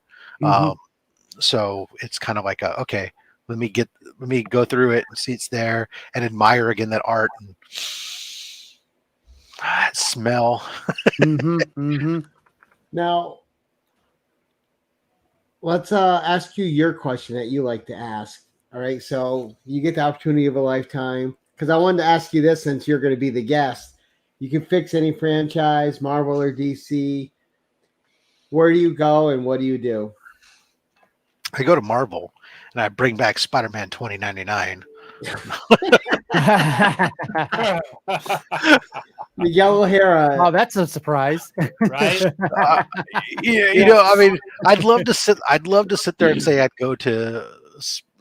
So it's kind of like okay, let me go through it and see it's there and admire again that art and that smell. Now, let's ask you your question that you like to ask. All right, so you get the opportunity of a lifetime. Because I wanted to ask you this since you're going to be the guest. You can fix any franchise, Marvel or DC. Where do you go and what do you do? I go to Marvel and I bring back Spider-Man 2099. Miguel O'Hara. Oh, that's a surprise. Right? Yeah, you know, I mean, I'd love to sit there and say I'd go to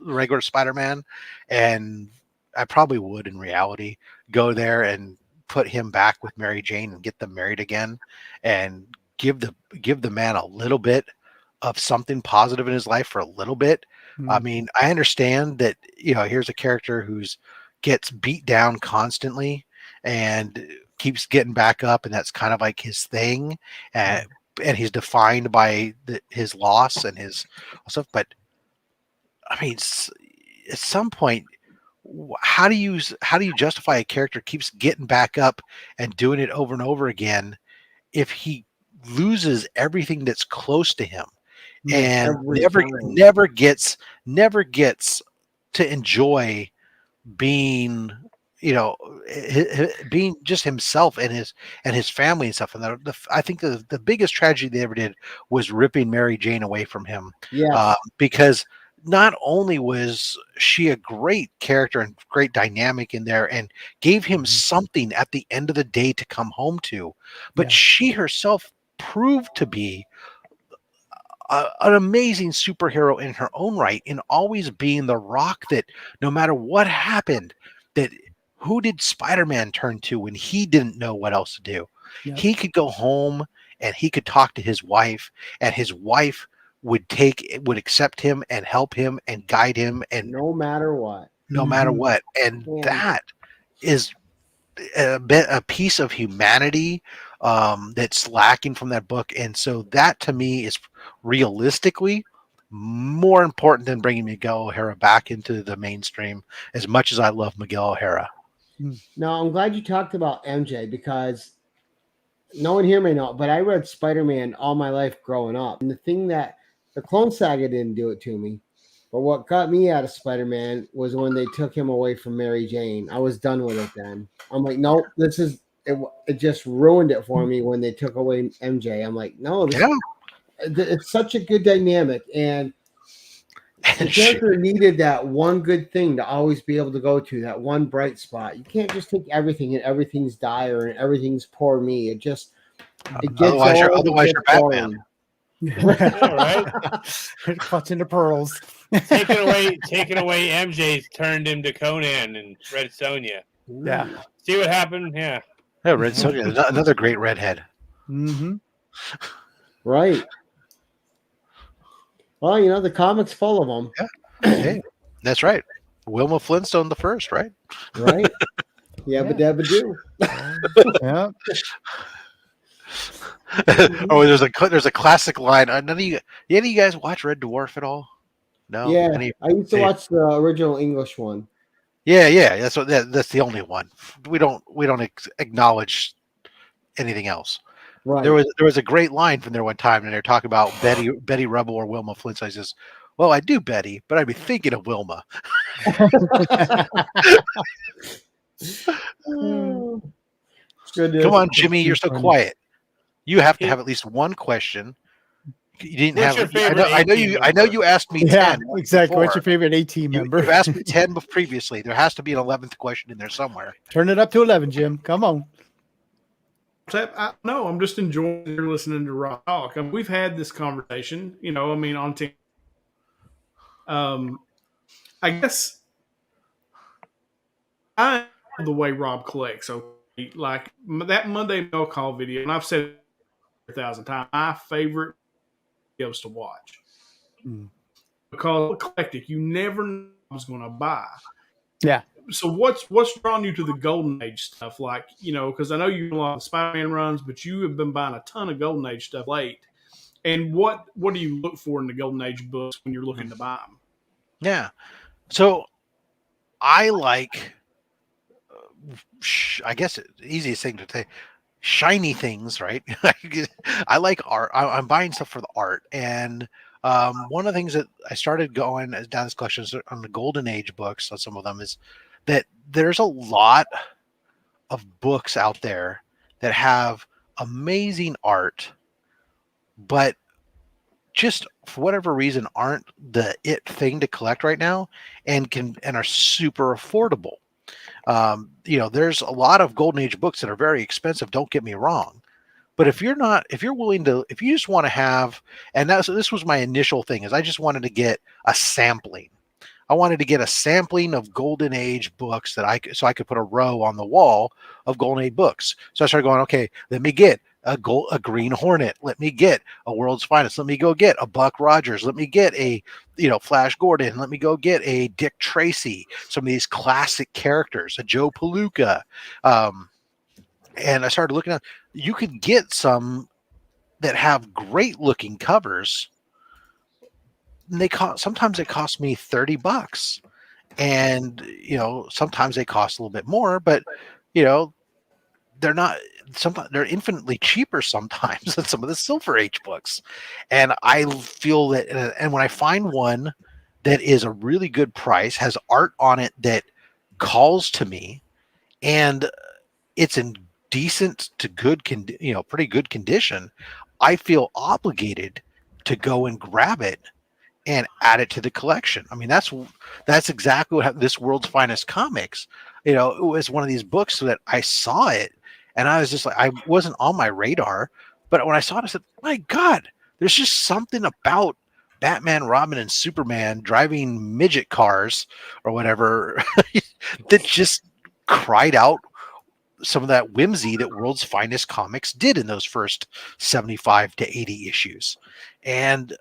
regular Spider-Man, and I probably would in reality go there and put him back with Mary Jane and get them married again, and give the man a little bit of something positive in his life for a little bit. I mean, I understand that, you know, here's a character who's gets beat down constantly and keeps getting back up, and that's kind of like his thing, and he's defined by his loss and his stuff. But I mean, at some point, how do you justify a character keeps getting back up and doing it over and over again if he loses everything that's close to him and never gets to enjoy being, you know, being just himself and his family and stuff. And I think the biggest tragedy they ever did was ripping Mary Jane away from him. Yeah, because not only was she a great character and great dynamic in there and gave him something at the end of the day to come home to, but she herself proved to be an amazing superhero in her own right, in always being the rock that no matter what happened, that who did Spider-Man turn to when he didn't know what else to do? Yep. He could go home and he could talk to his wife, and his wife would accept him and help him and guide him, and no matter what. And that is a piece of humanity that's lacking from that book. And so that to me is realistically more important than bringing Miguel O'Hara back into the mainstream, as much as I love Miguel O'Hara. No, I'm glad you talked about MJ, because no one here may know, but I read Spider-Man all my life growing up. And the thing that the Clone Saga didn't do it to me, but what got me out of Spider-Man was when they took him away from Mary Jane. I was done with it then. I'm like, nope, this is it. It just ruined it for me when they took away MJ. I'm like, no, it's such a good dynamic, and the character needed that one good thing to always be able to go to, that one bright spot. You can't just take everything and everything's dire and everything's poor me. It gets otherwise you're Batman. Yeah, right. Clutching the pearls. taking away MJ's turned him to Conan and Red Sonja. Yeah. See what happened? Yeah. Yeah, Red Sonja, another great redhead. Mm-hmm. Right. Well, you know, the comic's full of them. Yeah. Hey, that's right. Wilma Flintstone the first, right? Right. Yabba dabba do. Yeah. Oh, there's a classic line. Any of you guys watch Red Dwarf at all? No. Yeah, I used to watch the original English one. Yeah. That's the only one. We don't acknowledge anything else. Right. There was a great line from there one time, and they're talking about Betty Rubble or Wilma Flintstone. He says, "Well, I do Betty, but I'd be thinking of Wilma." Come on, Jimmy, you're so quiet. You have to have at least one question. You didn't What's have. your favorite I know you asked me 10. Yeah, exactly. Before. What's your favorite A-team member? You've asked me 10 previously. There has to be an 11th question in there somewhere. Turn it up to 11, Jim. Come on. No, I'm just enjoying listening to Rob talk. I mean, we've had this conversation, you know, I mean, on team. I guess I know the way Rob collects. So, like that Monday mail call video, and I've said it 1,000 times, my favorite videos to watch. Because eclectic, you never know what I was going to buy. Yeah. So what's drawn you to the Golden Age stuff? Like, you know, because I know you do a lot of Spider-Man runs, but you have been buying a ton of Golden Age stuff late. And what do you look for in the Golden Age books when you're looking to buy them? Yeah. So I like, I guess the easiest thing to say, shiny things, right? I like art. I'm buying stuff for the art. And One of the things that I started going down this collection on the Golden Age books, on some of them, is that there's a lot of books out there that have amazing art, but just for whatever reason aren't the it thing to collect right now, and are super affordable. There's a lot of Golden Age books that are very expensive. Don't get me wrong, but if you just want to have, and this was my initial thing, is I just wanted to get a sampling. I wanted to get a sampling of Golden Age books so I could put a row on the wall of Golden Age books. So I started going, okay, let me get a Green Hornet. Let me get a World's Finest. Let me go get a Buck Rogers. Let me get a, Flash Gordon. Let me go get a Dick Tracy. Some of these classic characters, a Joe Palooka. And I started looking at, you could get some that have great looking covers. And sometimes it costs me $30, and sometimes they cost a little bit more, but they're not. They're infinitely cheaper sometimes than some of the Silver Age books, and I feel that. And when I find one that is a really good price, has art on it that calls to me, and it's in decent to good, pretty good condition, I feel obligated to go and grab it and add it to the collection. I mean, that's exactly what happened. This World's Finest Comics, it was one of these books that I saw it, and I was just like, I wasn't on my radar, but when I saw it, I said, my God, there's just something about Batman, Robin, and Superman driving midget cars or whatever that just cried out some of that whimsy that World's Finest Comics did in those first 75 to 80 issues. And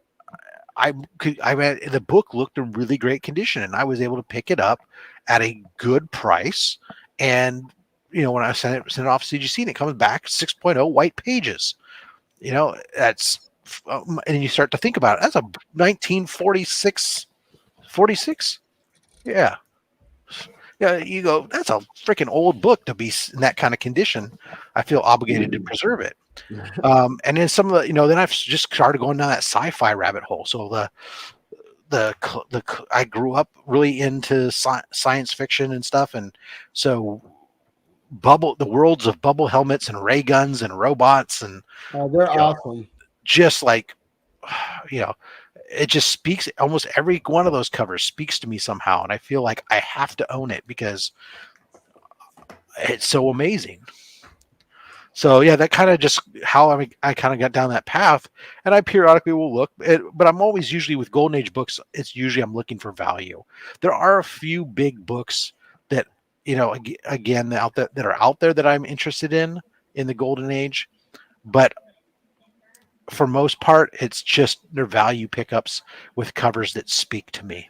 the book looked in really great condition, and I was able to pick it up at a good price. And when I sent it off to CGC, and it comes back 6.0 white pages, that's and you start to think about it. That's a 1946, 46, yeah. You go, that's a freaking old book to be in that kind of condition. I feel obligated to preserve it. And then some of the, then I've just started going down that sci-fi rabbit hole. So I grew up really into science fiction and stuff, and so the worlds of bubble helmets and ray guns and robots, and they're awesome. Just like, it just speaks. Almost every one of those covers speaks to me somehow, and I feel like I have to own it because it's so amazing. So yeah, that kind of just how I kind of got down that path, and I periodically will look, but I'm always usually with Golden Age books. It's usually I'm looking for value. There are a few big books that again that are out there that I'm interested in the Golden Age, but for most part, it's just their value pickups with covers that speak to me.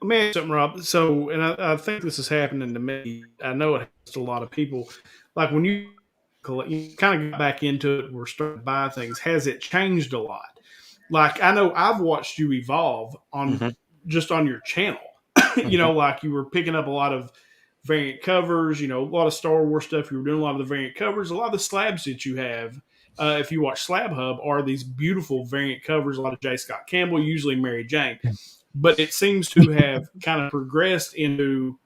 Let me ask you something, Rob. So, and I think this is happening to me. I know it happens to a lot of people. Like when you kind of got back into it, we're starting to buy things. Has it changed a lot? Like I know I've watched you evolve on just on your channel. Like you were picking up a lot of variant covers. A lot of Star Wars stuff. You were doing a lot of the variant covers. A lot of the slabs that you have. If you watch Slab Hub, are these beautiful variant covers, a lot of J. Scott Campbell, usually Mary Jane. But it seems to have kind of progressed into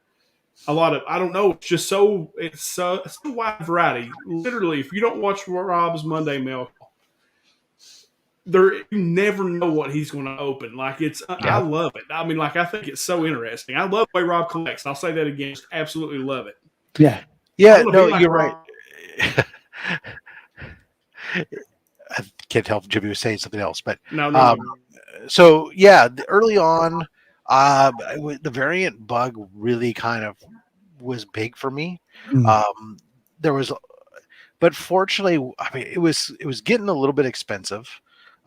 a lot of, I don't know, it's so wide variety. Literally, if you don't watch Rob's Monday Mail, you never know what he's going to open. Like I love it. I mean, like I think it's so interesting. I love the way Rob collects. I'll say that again. Just absolutely love it. Yeah. Yeah, no, you're right. I can't tell if Jimmy was saying something else, but no. So yeah, early on, the variant bug really kind of was big for me. But fortunately, I mean, it was getting a little bit expensive.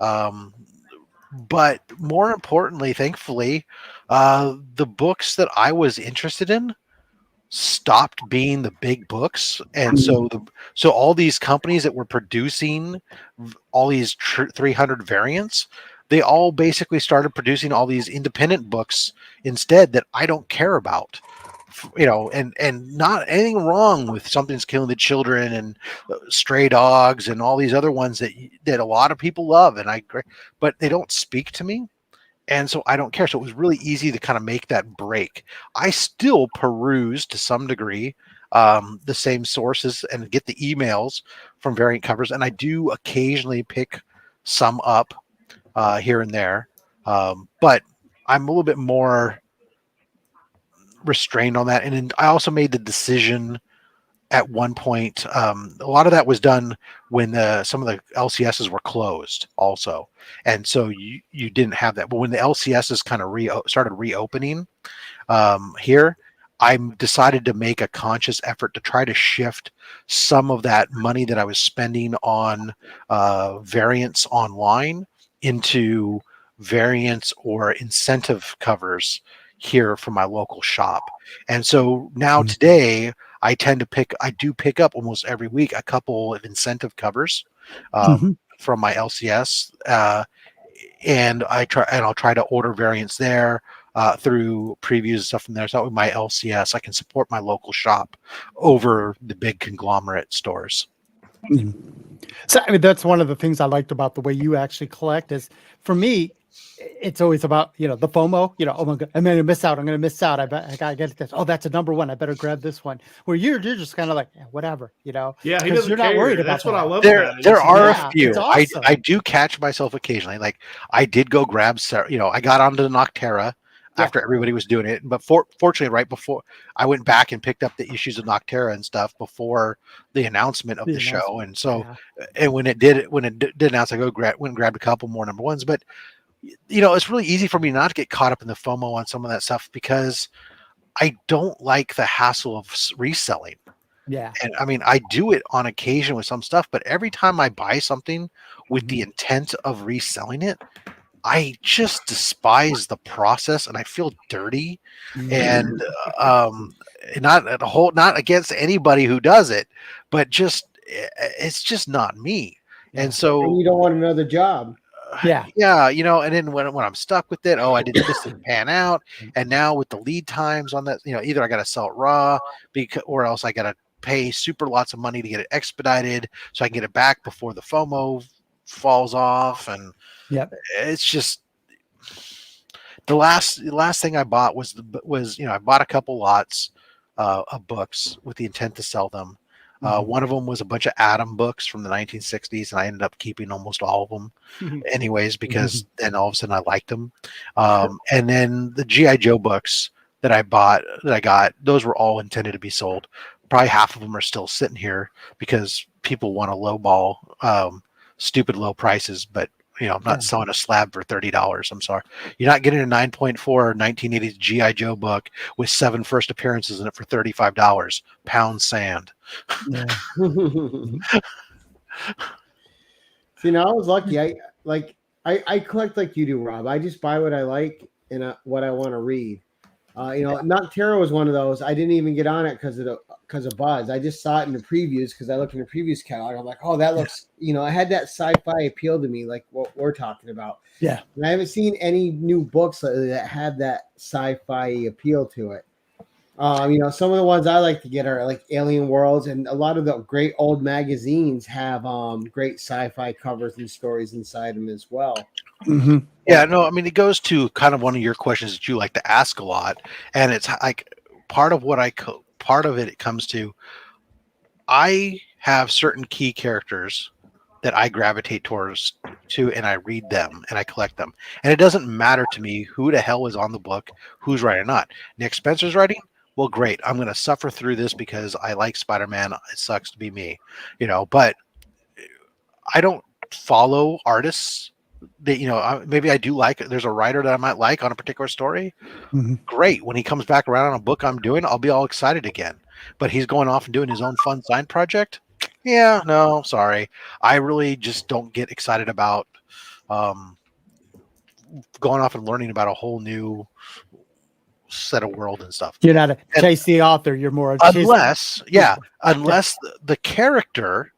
But more importantly, thankfully, the books that I was interested in stopped being the big books, and so all these companies that were producing all these 300 variants, they all basically started producing all these independent books instead that I don't care about and not anything wrong with Something's Killing the Children and Stray Dogs and all these other ones that a lot of people love, but they don't speak to me. And so I don't care. So it was really easy to kind of make that break. I still peruse to some degree the same sources and get the emails from variant covers. And I do occasionally pick some up here and there. But I'm a little bit more restrained on that. And then I also made the decision at one point. A lot of that was done when some of the LCSs were closed also. And so you didn't have that. But when the LCSs kind of started reopening here, I decided to make a conscious effort to try to shift some of that money that I was spending on variants online into variants or incentive covers here from my local shop. And so now today I do pick up almost every week a couple of incentive covers from my LCS, and I'll try to order variants there through previews and stuff from there. So with my LCS, I can support my local shop over the big conglomerate stores. So I mean, that's one of the things I liked about the way you actually collect. Is for me, it's always about the FOMO. Oh my god, I'm gonna miss out. I bet I gotta get this. Oh, that's a number one. I better grab this one. Where you're just kind of like whatever. Yeah, he doesn't you're care. not worried about that's what that. I love. There are a few. Awesome. I do catch myself occasionally. Like I did go grab. I got onto the Noctera after everybody was doing it, but fortunately, right before I went back and picked up the issues of Noctera and stuff before the announcement of the show, and so and when it did announce, I went and grabbed a couple more number ones, but. It's really easy for me not to get caught up in the FOMO on some of that stuff because I don't like the hassle of reselling. Yeah. And I mean, I do it on occasion with some stuff, but every time I buy something with the intent of reselling it, I just despise the process and I feel dirty and not against anybody who does it, but it's just not me. Yeah. And so you don't want another job. Yeah. And then when I'm stuck with it, I didn't pan out, and now with the lead times on that, either I got to sell it raw, or else I got to pay super lots of money to get it expedited so I can get it back before the FOMO falls off, and it's just the last thing I bought was I bought a couple lots of books with the intent to sell them. One of them was a bunch of Atom books from the 1960s, and I ended up keeping almost all of them anyways, because then all of a sudden I liked them. And then the G.I. Joe books that I got, those were all intended to be sold. Probably half of them are still sitting here because people want to lowball stupid low prices, but I'm not selling a slab for $30. I'm sorry. You're not getting a 9.4 1980s G.I. Joe book with 7 first appearances in it for $35. Pound sand. Yeah. See, now I was lucky. I collect like you do, Rob. I just buy what I like and what I want to read. Noctera was one of those. I didn't even get on it because of buzz. I just saw it in the previews because I looked in the previews catalog. I'm like, oh, that looks. I had that sci-fi appeal to me, like what we're talking about. Yeah. And I haven't seen any new books lately that have that sci-fi appeal to it. Some of the ones I like to get are like Alien Worlds, and a lot of the great old magazines have great sci-fi covers and stories inside them as well. Mm-hmm. Yeah, no, I mean, it goes to kind of one of your questions that you like to ask a lot, and it's like part of it comes to, I have certain key characters that I gravitate to, and I read them and I collect them, and it doesn't matter to me who the hell is on the book, who's writing or not. Nick Spencer's writing. Well, great. I'm going to suffer through this because I like SpiderMan. It sucks to be me, but I don't follow artists that, maybe I do like. There's a writer that I might like on a particular story. Great. When he comes back around on a book I'm doing, I'll be all excited again. But he's going off and doing his own fun side project. Yeah, no, sorry. I really just don't get excited about going off and learning about a whole new set of world and stuff. You're not a chase the author. You're more unless the character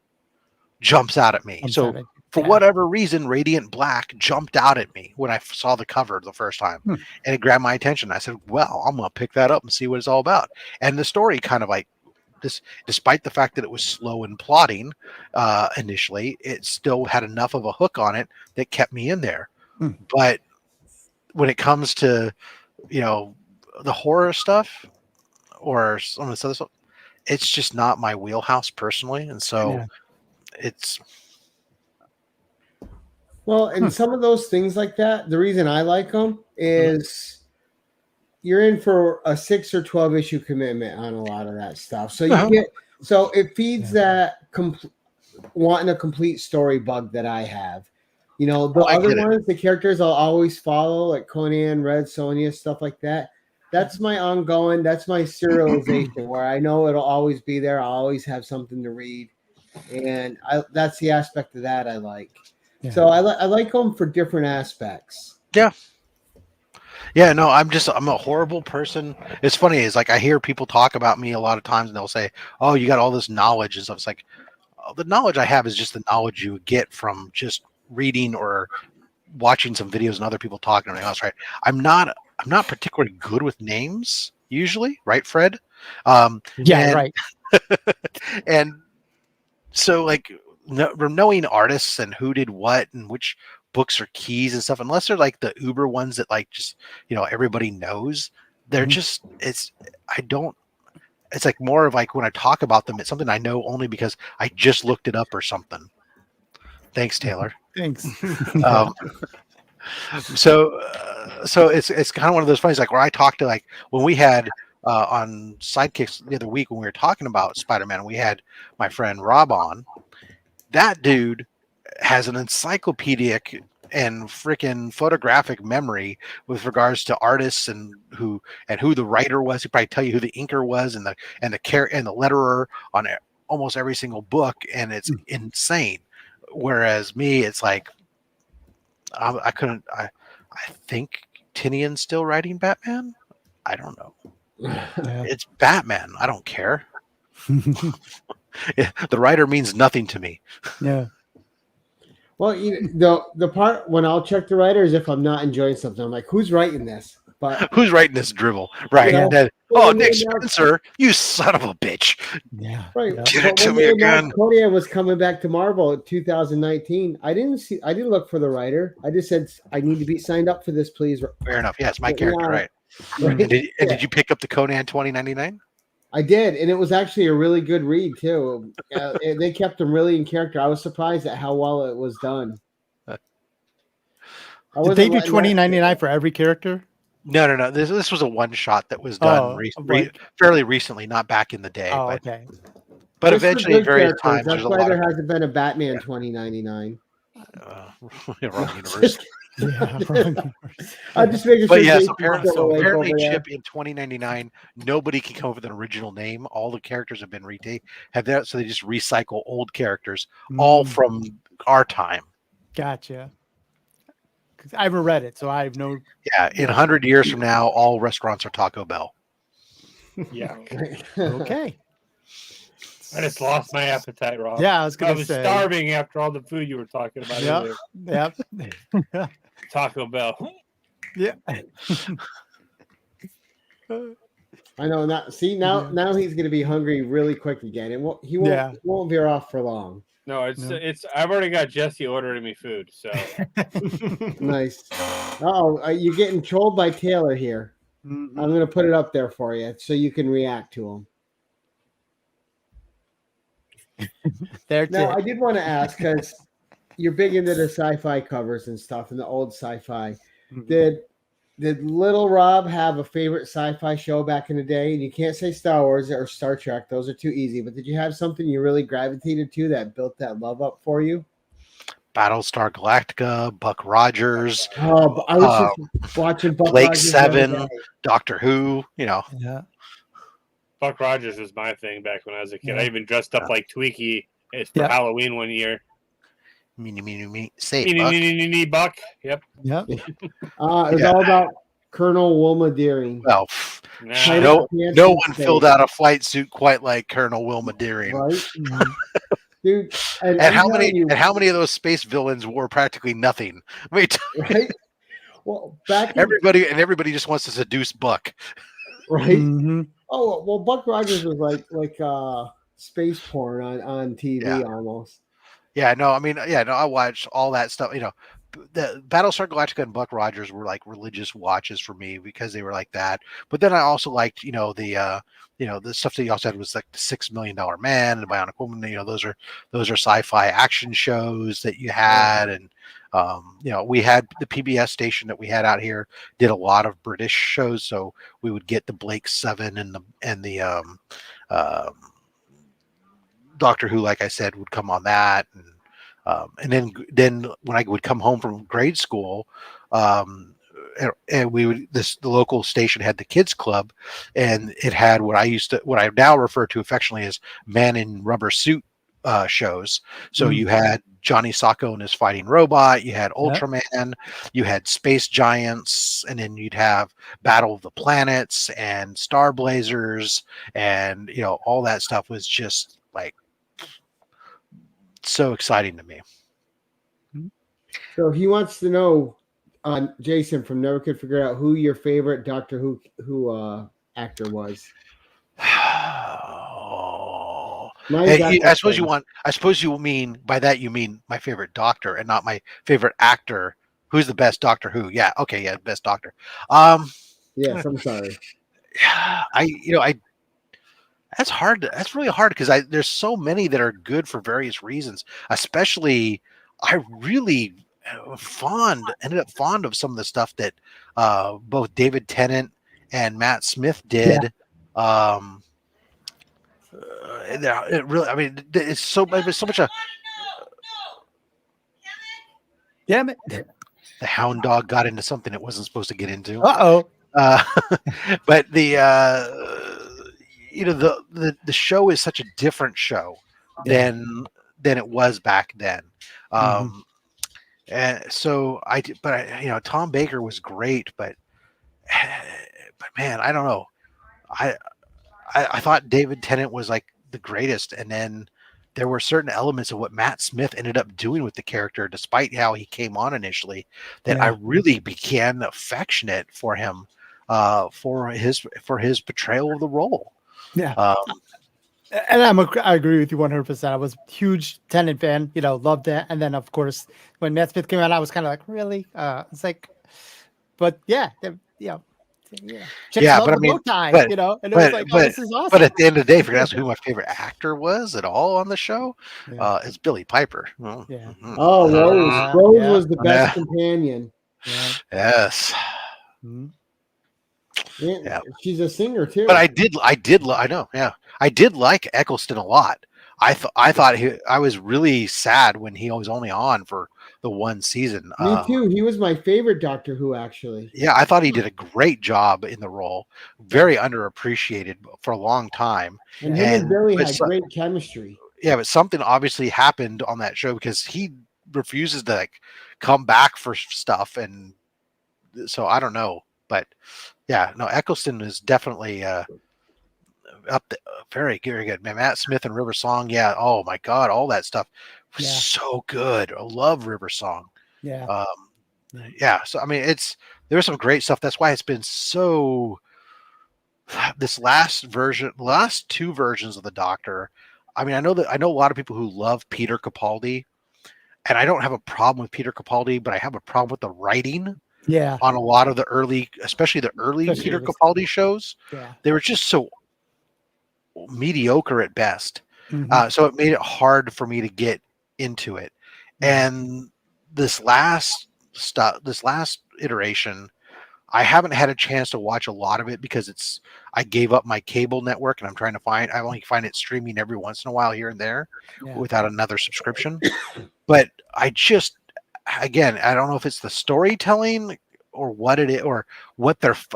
jumps out at me. So For whatever reason, Radiant Black jumped out at me when I saw the cover the first time, and it grabbed my attention. I said, well, I'm going to pick that up and see what it's all about. And the story kind of like this, despite the fact that it was slow in plotting initially, it still had enough of a hook on it that kept me in there. But when it comes to, the horror stuff or some of this other stuff, it's just not my wheelhouse personally. And so it's... Well, and some of those things like that, the reason I like them is you're in for a 6 or 12 issue commitment on a lot of that stuff. So it feeds that wanting a complete story bug that I have. The other ones, the characters I'll always follow, like Conan, Red Sonja, stuff like that. That's my ongoing, that's my serialization where I know it'll always be there. I'll always have something to read. And that's the aspect of that I like. Yeah. So I like them for different aspects. Yeah. Yeah, no, I'm a horrible person. It's funny, is like I hear people talk about me a lot of times and they'll say, oh, you got all this knowledge and stuff. It's like, the knowledge I have is just the knowledge you get from just reading or watching some videos and other people talking and everything else, right? I'm not particularly good with names usually, right, Fred? Right. And so like knowing artists and who did what and which books are keys and stuff, unless they're like the uber ones that like just everybody knows, they're just it's like more of like when I talk about them, it's something I know only because I just looked it up or something. Thanks, Taylor. Thanks. So it's kind of one of those funnies, like where I talked to, like when we had on Sidekicks the other week when we were talking about Spider-Man, we had my friend Rob on. That dude has an encyclopedic and freaking photographic memory with regards to artists and who the writer was. He'd probably tell you who the inker was and the letterer on almost every single book, and it's insane. Whereas me, it's like I think Tinian's still writing Batman. I don't know. It's Batman. I don't care. The writer means nothing to me. Yeah. Well, the part when I'll check the writer is if I'm not enjoying something. I'm like, who's writing this? But who's writing this drivel? Right. Nick Spencer, you son of a bitch. Yeah. Right. Get it to me again. Conan was coming back to Marvel in 2019. I didn't look for the writer. I just said I need to be signed up for this, please. Fair enough. Yeah, it's my character, right? And did you pick up the Conan 2099? I did, and it was actually a really good read too. They kept him really in character. I was surprised at how well it was done. Did they do 2099 for every character? No. This was a one shot that was done fairly recently, not back in the day. Okay. But eventually, at various times, that's why there hasn't been a Batman 2099. Wrong universe. I'm just making sure. But yes, apparently, Chip in 2099, nobody can come up with an original name. All the characters have been so they just recycle old characters, all from our time. Gotcha. Because I haven't read it, so I have no. Yeah, in 100 years from now, all restaurants are Taco Bell. Yeah. Okay. I just lost my appetite, Rob. Yeah, I was say. Starving after all the food you were talking about earlier. Yep. Taco Bell. Yeah. I know. Now he's going to be hungry really quick again, and he won't veer off for long. No, it's. I've already got Jesse ordering me food, so nice. You're getting trolled by Taylor here. Mm-hmm. I'm going to put it up there for you so you can react to him. Now, I did want to ask, because you're big into the sci-fi covers and stuff, and the old sci-fi. Mm-hmm. Did little Rob have a favorite sci-fi show back in the day? And you can't say Star Wars or Star Trek; those are too easy. But did you have something you really gravitated to that built that love up for you? Battlestar Galactica, Buck Rogers. Oh, I was just watching Buck Blake Rogers 7, Doctor Who. Yeah. Buck Rogers was my thing back when I was a kid. I even dressed up like Tweaky for Halloween one year. Me. Say Buck. Yep. It was all about Colonel Wilma Deering. Well, no one filled out a flight suit quite like Colonel Wilma Deering. Right? dude. And And I'm how telling many you, and how many of those space villains wore practically nothing? I mean, right? Well, back in everybody just wants to seduce Buck. right. Mm-hmm. Oh well, Buck Rogers was like space porn on TV Yeah. almost. Yeah, no, I mean, yeah, no, I watched all that stuff. You know, the Battlestar Galactica and Buck Rogers were like religious watches for me because they were like that. But then I also liked, the stuff that you also had was like the $6 Million Man and Bionic Woman. You know, those are sci-fi action shows that you had, and we had the PBS station that we had out here did a lot of British shows, so we would get the Blake Seven and the Doctor Who, like I said, would come on that, and then when I would come home from grade school, and the local station had the kids club, and it had what I now refer to affectionately as man in rubber suit shows. So you had Johnny Sacco and his fighting robot, you had Ultraman, you had Space Giants, and then you'd have Battle of the Planets and Star Blazers, and all that stuff was just like so exciting to me. So he wants to know, Jason from Never Could Figure Out, who your favorite Doctor Who actor was. I suppose you mean by that you mean my favorite Doctor and not my favorite actor. Who's the best Doctor Who? Yeah, okay, yeah, best Doctor. Yes, I'm sorry. That's hard. That's really hard because there's so many that are good for various reasons. Especially, I really ended up fond of some of the stuff that both David Tennant and Matt Smith did. It really, I mean, it's so much a. Damn it! The hound dog got into something it wasn't supposed to get into. Uh-oh. But the show is such a different show than it was back then. And so Tom Baker was great, but man, I don't know. I thought David Tennant was like the greatest, and then there were certain elements of what Matt Smith ended up doing with the character, despite how he came on initially, that I really became affectionate for him, for his portrayal of the role. Yeah. And I agree with you 100%. I was a huge Tennant fan, loved that. And then, of course, when Matt Smith came out, I was kind of like, really? It's like, but yeah. Chicks love the bow tie, and it was like, this is awesome. But at the end of the day, if you're asking who my favorite actor was at all on the show, it's Billy Piper. Yeah. Oh, Rose was the best companion. Yeah. Yes. Mm-hmm. Yeah, she's a singer too. But I did like Eccleston a lot. I thought I was really sad when he was only on for the one season. Me too. He was my favorite Doctor Who, actually. Yeah, I thought he did a great job in the role. Very underappreciated for a long time. And him and Billy had great chemistry. Yeah, but something obviously happened on that show because he refuses to come back for stuff, and so I don't know. But yeah, no, Eccleston is definitely up there, very, very good. Man, Matt Smith and River Song, yeah. Oh my God, all that stuff was so good. I love River Song. Yeah. Yeah. So I mean, there's some great stuff. That's why it's been so. This last two versions of the Doctor. I mean, I know a lot of people who love Peter Capaldi, and I don't have a problem with Peter Capaldi, but I have a problem with the writing. Yeah. On a lot of the early, especially the early Peter Capaldi shows, they were just so mediocre at best. So it made it hard for me to get into it. And this last iteration, I haven't had a chance to watch a lot of it because I gave up my cable network and I only find it streaming every once in a while here and there without another subscription. But again, I don't know if it's the storytelling or what it is, or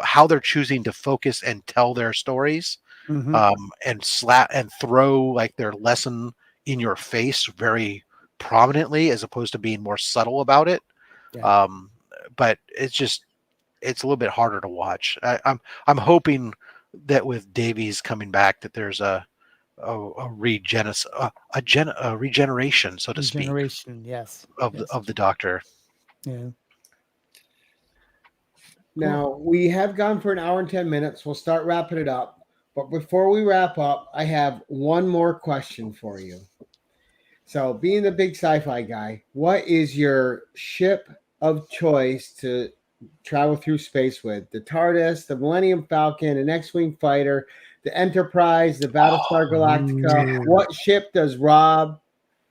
how they're choosing to focus and tell their stories, and throw like their lesson in your face very prominently as opposed to being more subtle about it. But it's a little bit harder to watch. I'm hoping that with Davies coming back that there's regeneration, so to speak, Generation, yes. of the Doctor. Yeah. Now, we have gone for an hour and 10 minutes. We'll start wrapping it up. But before we wrap up, I have one more question for you. So, being the big sci-fi guy, what is your ship of choice to travel through space with? The TARDIS, the Millennium Falcon, an X-Wing fighter, the Enterprise, the Battlestar Galactica. What ship does Rob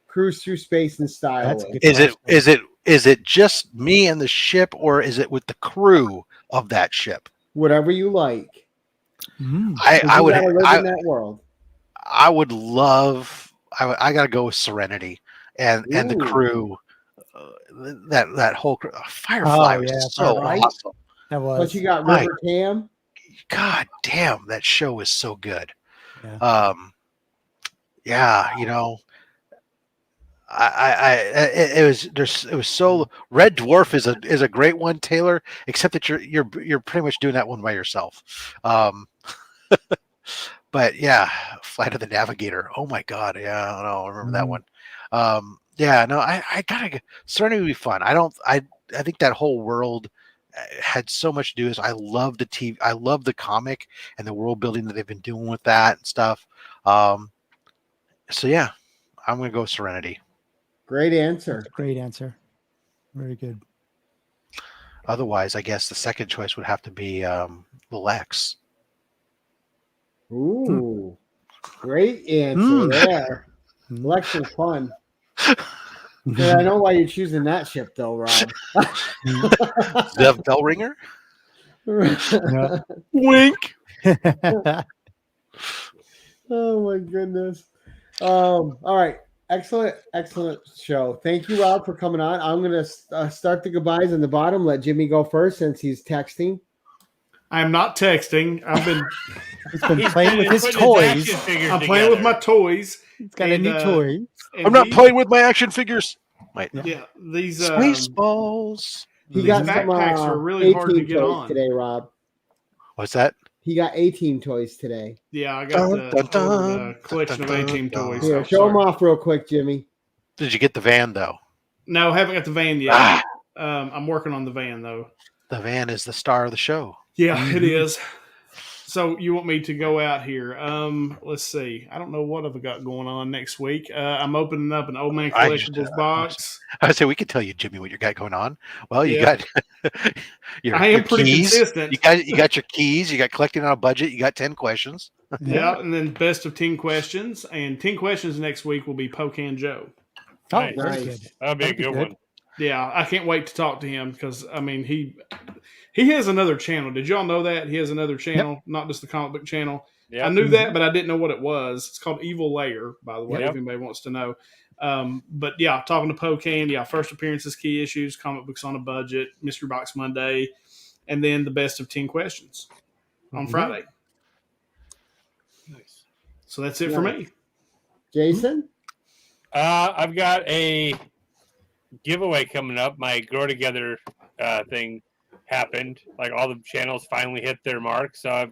cruise through space in style That's a with? good question. Is it just me and the ship, or is it with the crew of that ship? Whatever you like. I You would gotta live in that world. I would love. I gotta go with Serenity and the Ooh. crew. That whole crew. Firefly Oh, was yeah, so right? awesome. That was. But you got Right. River Tam. God damn, that show was so good. Yeah. Yeah, you know, it was so. Red Dwarf is a great one, Taylor. Except that you're pretty much doing that one by yourself. But yeah, Flight of the Navigator. Oh my God, yeah, I remember that one. Yeah, no, I gotta. Serenity would be fun. I think that whole world had so much to do with. I love the TV. I love the comic and the world building that they've been doing with that and stuff. So yeah, I'm gonna go Serenity. Great answer. Great answer. Very good. Otherwise, I guess the second choice would have to be the Lex. Ooh, great answer there. Lex is fun. Yeah, I know why you're choosing that ship, though, Rob. Zev Bellringer. Yeah. Wink. Oh my goodness. All right. Excellent show. Thank you, Rob, for coming on. I'm going to start the goodbyes in the bottom. Let Jimmy go first since he's texting. I am not texting. He's been playing with his toys. I'm playing with my toys. He's got a new toy. I'm not playing with my action figures. Wait. Yeah, these Spaceballs. He these got backpacks some are really hard to 18 get toys on today, Rob. What's that? He got 18 toys today. Yeah, I got the collection of 18 toys. Here, show them off real quick, Jimmy. Did you get the van though? No, haven't got the van yet. I'm working on the van though. The van is the star of the show. Yeah, it is. So you want me to go out here? Let's see. I don't know what I've got going on next week. I'm opening up an Old Man Collectibles box. I would say we could tell you, Jimmy, what you got going on. Well, you got your I am pretty keys. consistent. You got your keys. You got collecting on a budget. You got 10 questions. Yeah, and then best of 10 questions. And 10 questions next week will be Pocan Joe. Oh, Nice. very good. That'd be a good one. Yeah, I can't wait to talk to him because I mean he has another channel. Did y'all know that he has another channel, not just the comic book channel? Yep. I knew that, but I didn't know what it was. It's called Evil Layer, by the way, Yep. if anybody wants to know. But yeah, talking to Pocan, yeah, first appearances, key issues, comic books on a budget, Mystery Box Monday, and then the best of 10 questions on Friday. Nice. So that's it for me. Jason? I've got a giveaway coming up. My Grow Together thing happened. Like all the channels finally hit their mark. So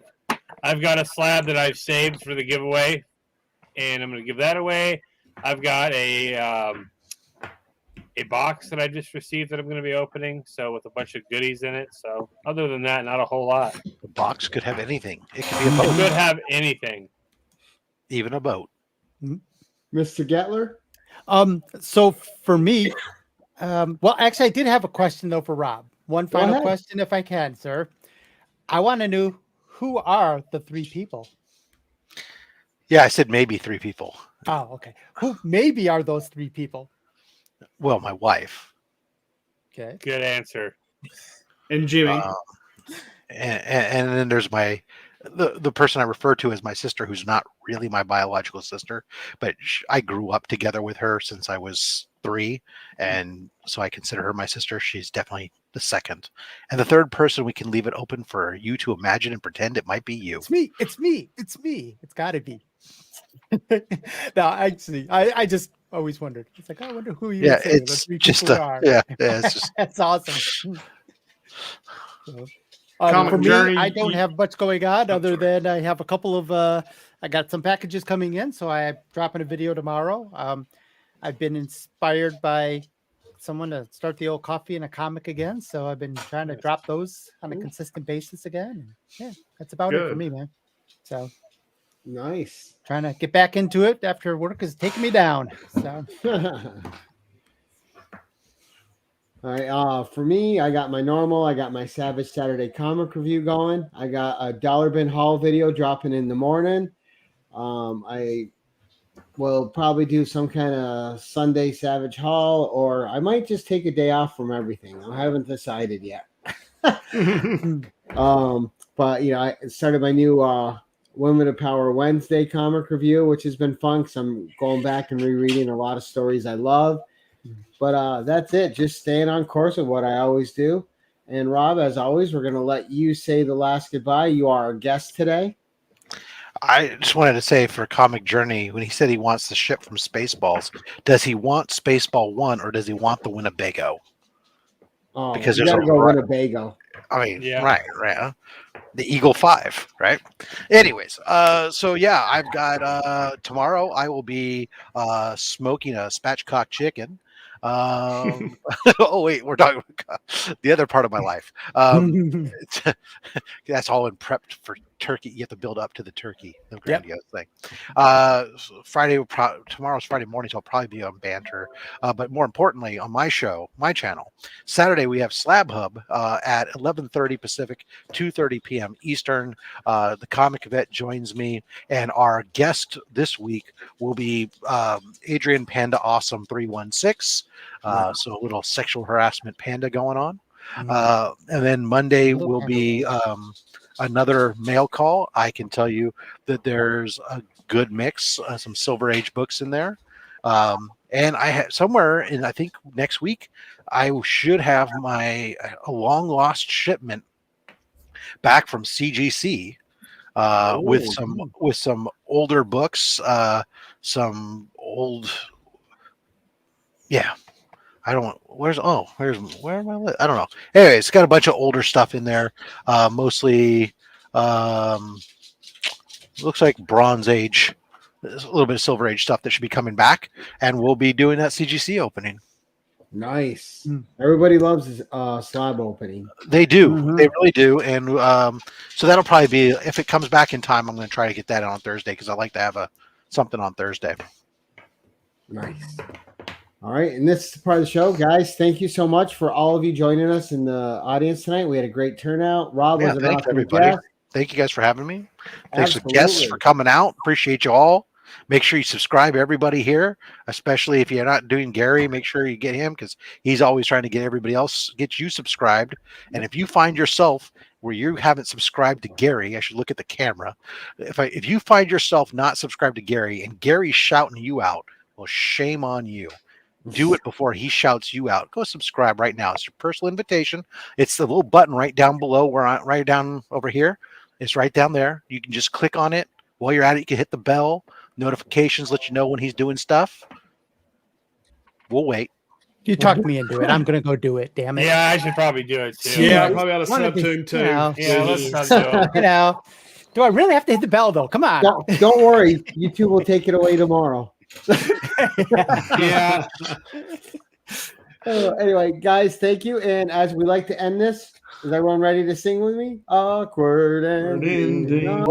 I've got a slab that I've saved for the giveaway, and I'm going to give that away. I've got a box that I just received that I'm going to be opening. So with a bunch of goodies in it. So other than that, not a whole lot. The box could have anything. It could be a It boat. could have anything. Even a boat. Mr. Gettler? So for me, well, actually, I did have a question though for Rob. One final ahead. question, if I can, sir. I want to know who are the three people? Yeah, I said maybe 3 people. Oh, okay. Who maybe are those 3 people? Well, my wife. Okay. Good answer. And Jimmy. And then there's the person I refer to as my sister, who's not really my biological sister, but I grew up together with her since I was 3, and so I consider her my sister. She's definitely the second, and the third person we can leave it open for you to imagine and pretend it might be you. It's me. It's me. It's me. It's got to be. No, actually, I just always wondered. It's like I wonder who you. Yeah, would say the it's 3 just people are. it's just That's awesome. So, Comic for me, Journey, I don't have much going on other than I have a couple of I got some packages coming in, so I'm dropping a video tomorrow. I've been inspired by someone to start the old coffee and a comic again, so I've been trying to drop those on a consistent basis again. And yeah, that's about it for me, man. So nice. Trying to get back into it after work is taking me down. So all right. For me, I got my Savage Saturday comic review going. I got a Dollar Bin haul video dropping in the morning. I will probably do some kind of Sunday Savage haul, or I might just take a day off from everything. I haven't decided yet. But I started my new Women of Power Wednesday comic review, which has been fun because I'm going back and rereading a lot of stories I love. But that's it. Just staying on course with what I always do. And Rob, as always, we're going to let you say the last goodbye. You are our guest today. I just wanted to say for Comic Journey, when he said he wants the ship from Spaceballs, does he want Spaceball 1 or does he want the Winnebago? Oh, Because you there's got to go Winnebago. I mean, Yeah. right. The Eagle 5, right? Anyways, so yeah, I've got tomorrow I will be smoking a spatchcock chicken. Oh wait, we're talking about the other part of my life. That's all in prep for turkey. You have to build up to the turkey, the grandiose thing. Tomorrow's Friday morning, so I'll probably be on banter. But more importantly, on my show, my channel, Saturday we have Slab Hub at 11:30 Pacific, 2:30 p.m. Eastern. The comic vet joins me, and our guest this week will be Adrian Panda Awesome 316. So a little sexual harassment panda going on. And then Monday will be another mail call. I can tell you that there's a good mix, some Silver Age books in there. And I have somewhere in, I think next week, I should have a long lost shipment back from CGC with some older books, some old, where am I? I don't know. Anyway, it's got a bunch of older stuff in there, mostly looks like Bronze Age. There's a little bit of Silver Age stuff that should be coming back, and we'll be doing that CGC opening. Nice. Everybody loves slab opening. They do. They really do. And so that'll probably be, if it comes back in time, I'm going to try to get that on Thursday because I like to have something on Thursday. Nice. All right. And this is part of the show. Guys, thank you so much for all of you joining us in the audience tonight. We had a great turnout. Rob was an awesome everybody. guest. Thank you guys for having me. Thanks to guests for coming out. Appreciate you all. Make sure you subscribe, everybody here, especially if you're not doing Gary. Make sure you get him because he's always trying to get everybody else, get you subscribed. And if you find yourself where you haven't subscribed to Gary, I should look at the camera. If you find yourself not subscribed to Gary and Gary's shouting you out, well, shame on you. Do it before he shouts you out. Go subscribe right now. It's your personal invitation. It's the little button right down below, right down over here. It's right down there. You can just click on it. While you're at it, you can hit the bell. Notifications let you know when he's doing stuff. We'll wait. You talked me into it. I'm going to go do it. Damn it. Yeah, I should probably do it too. Yeah, I probably ought to sub to him too. Yeah, let's do it. Do I really have to hit the bell though? Come on. Don't worry. YouTube will take it away tomorrow. Yeah. Anyway, guys, thank you. And as we like to end this, is everyone ready to sing with me? Awkward ending.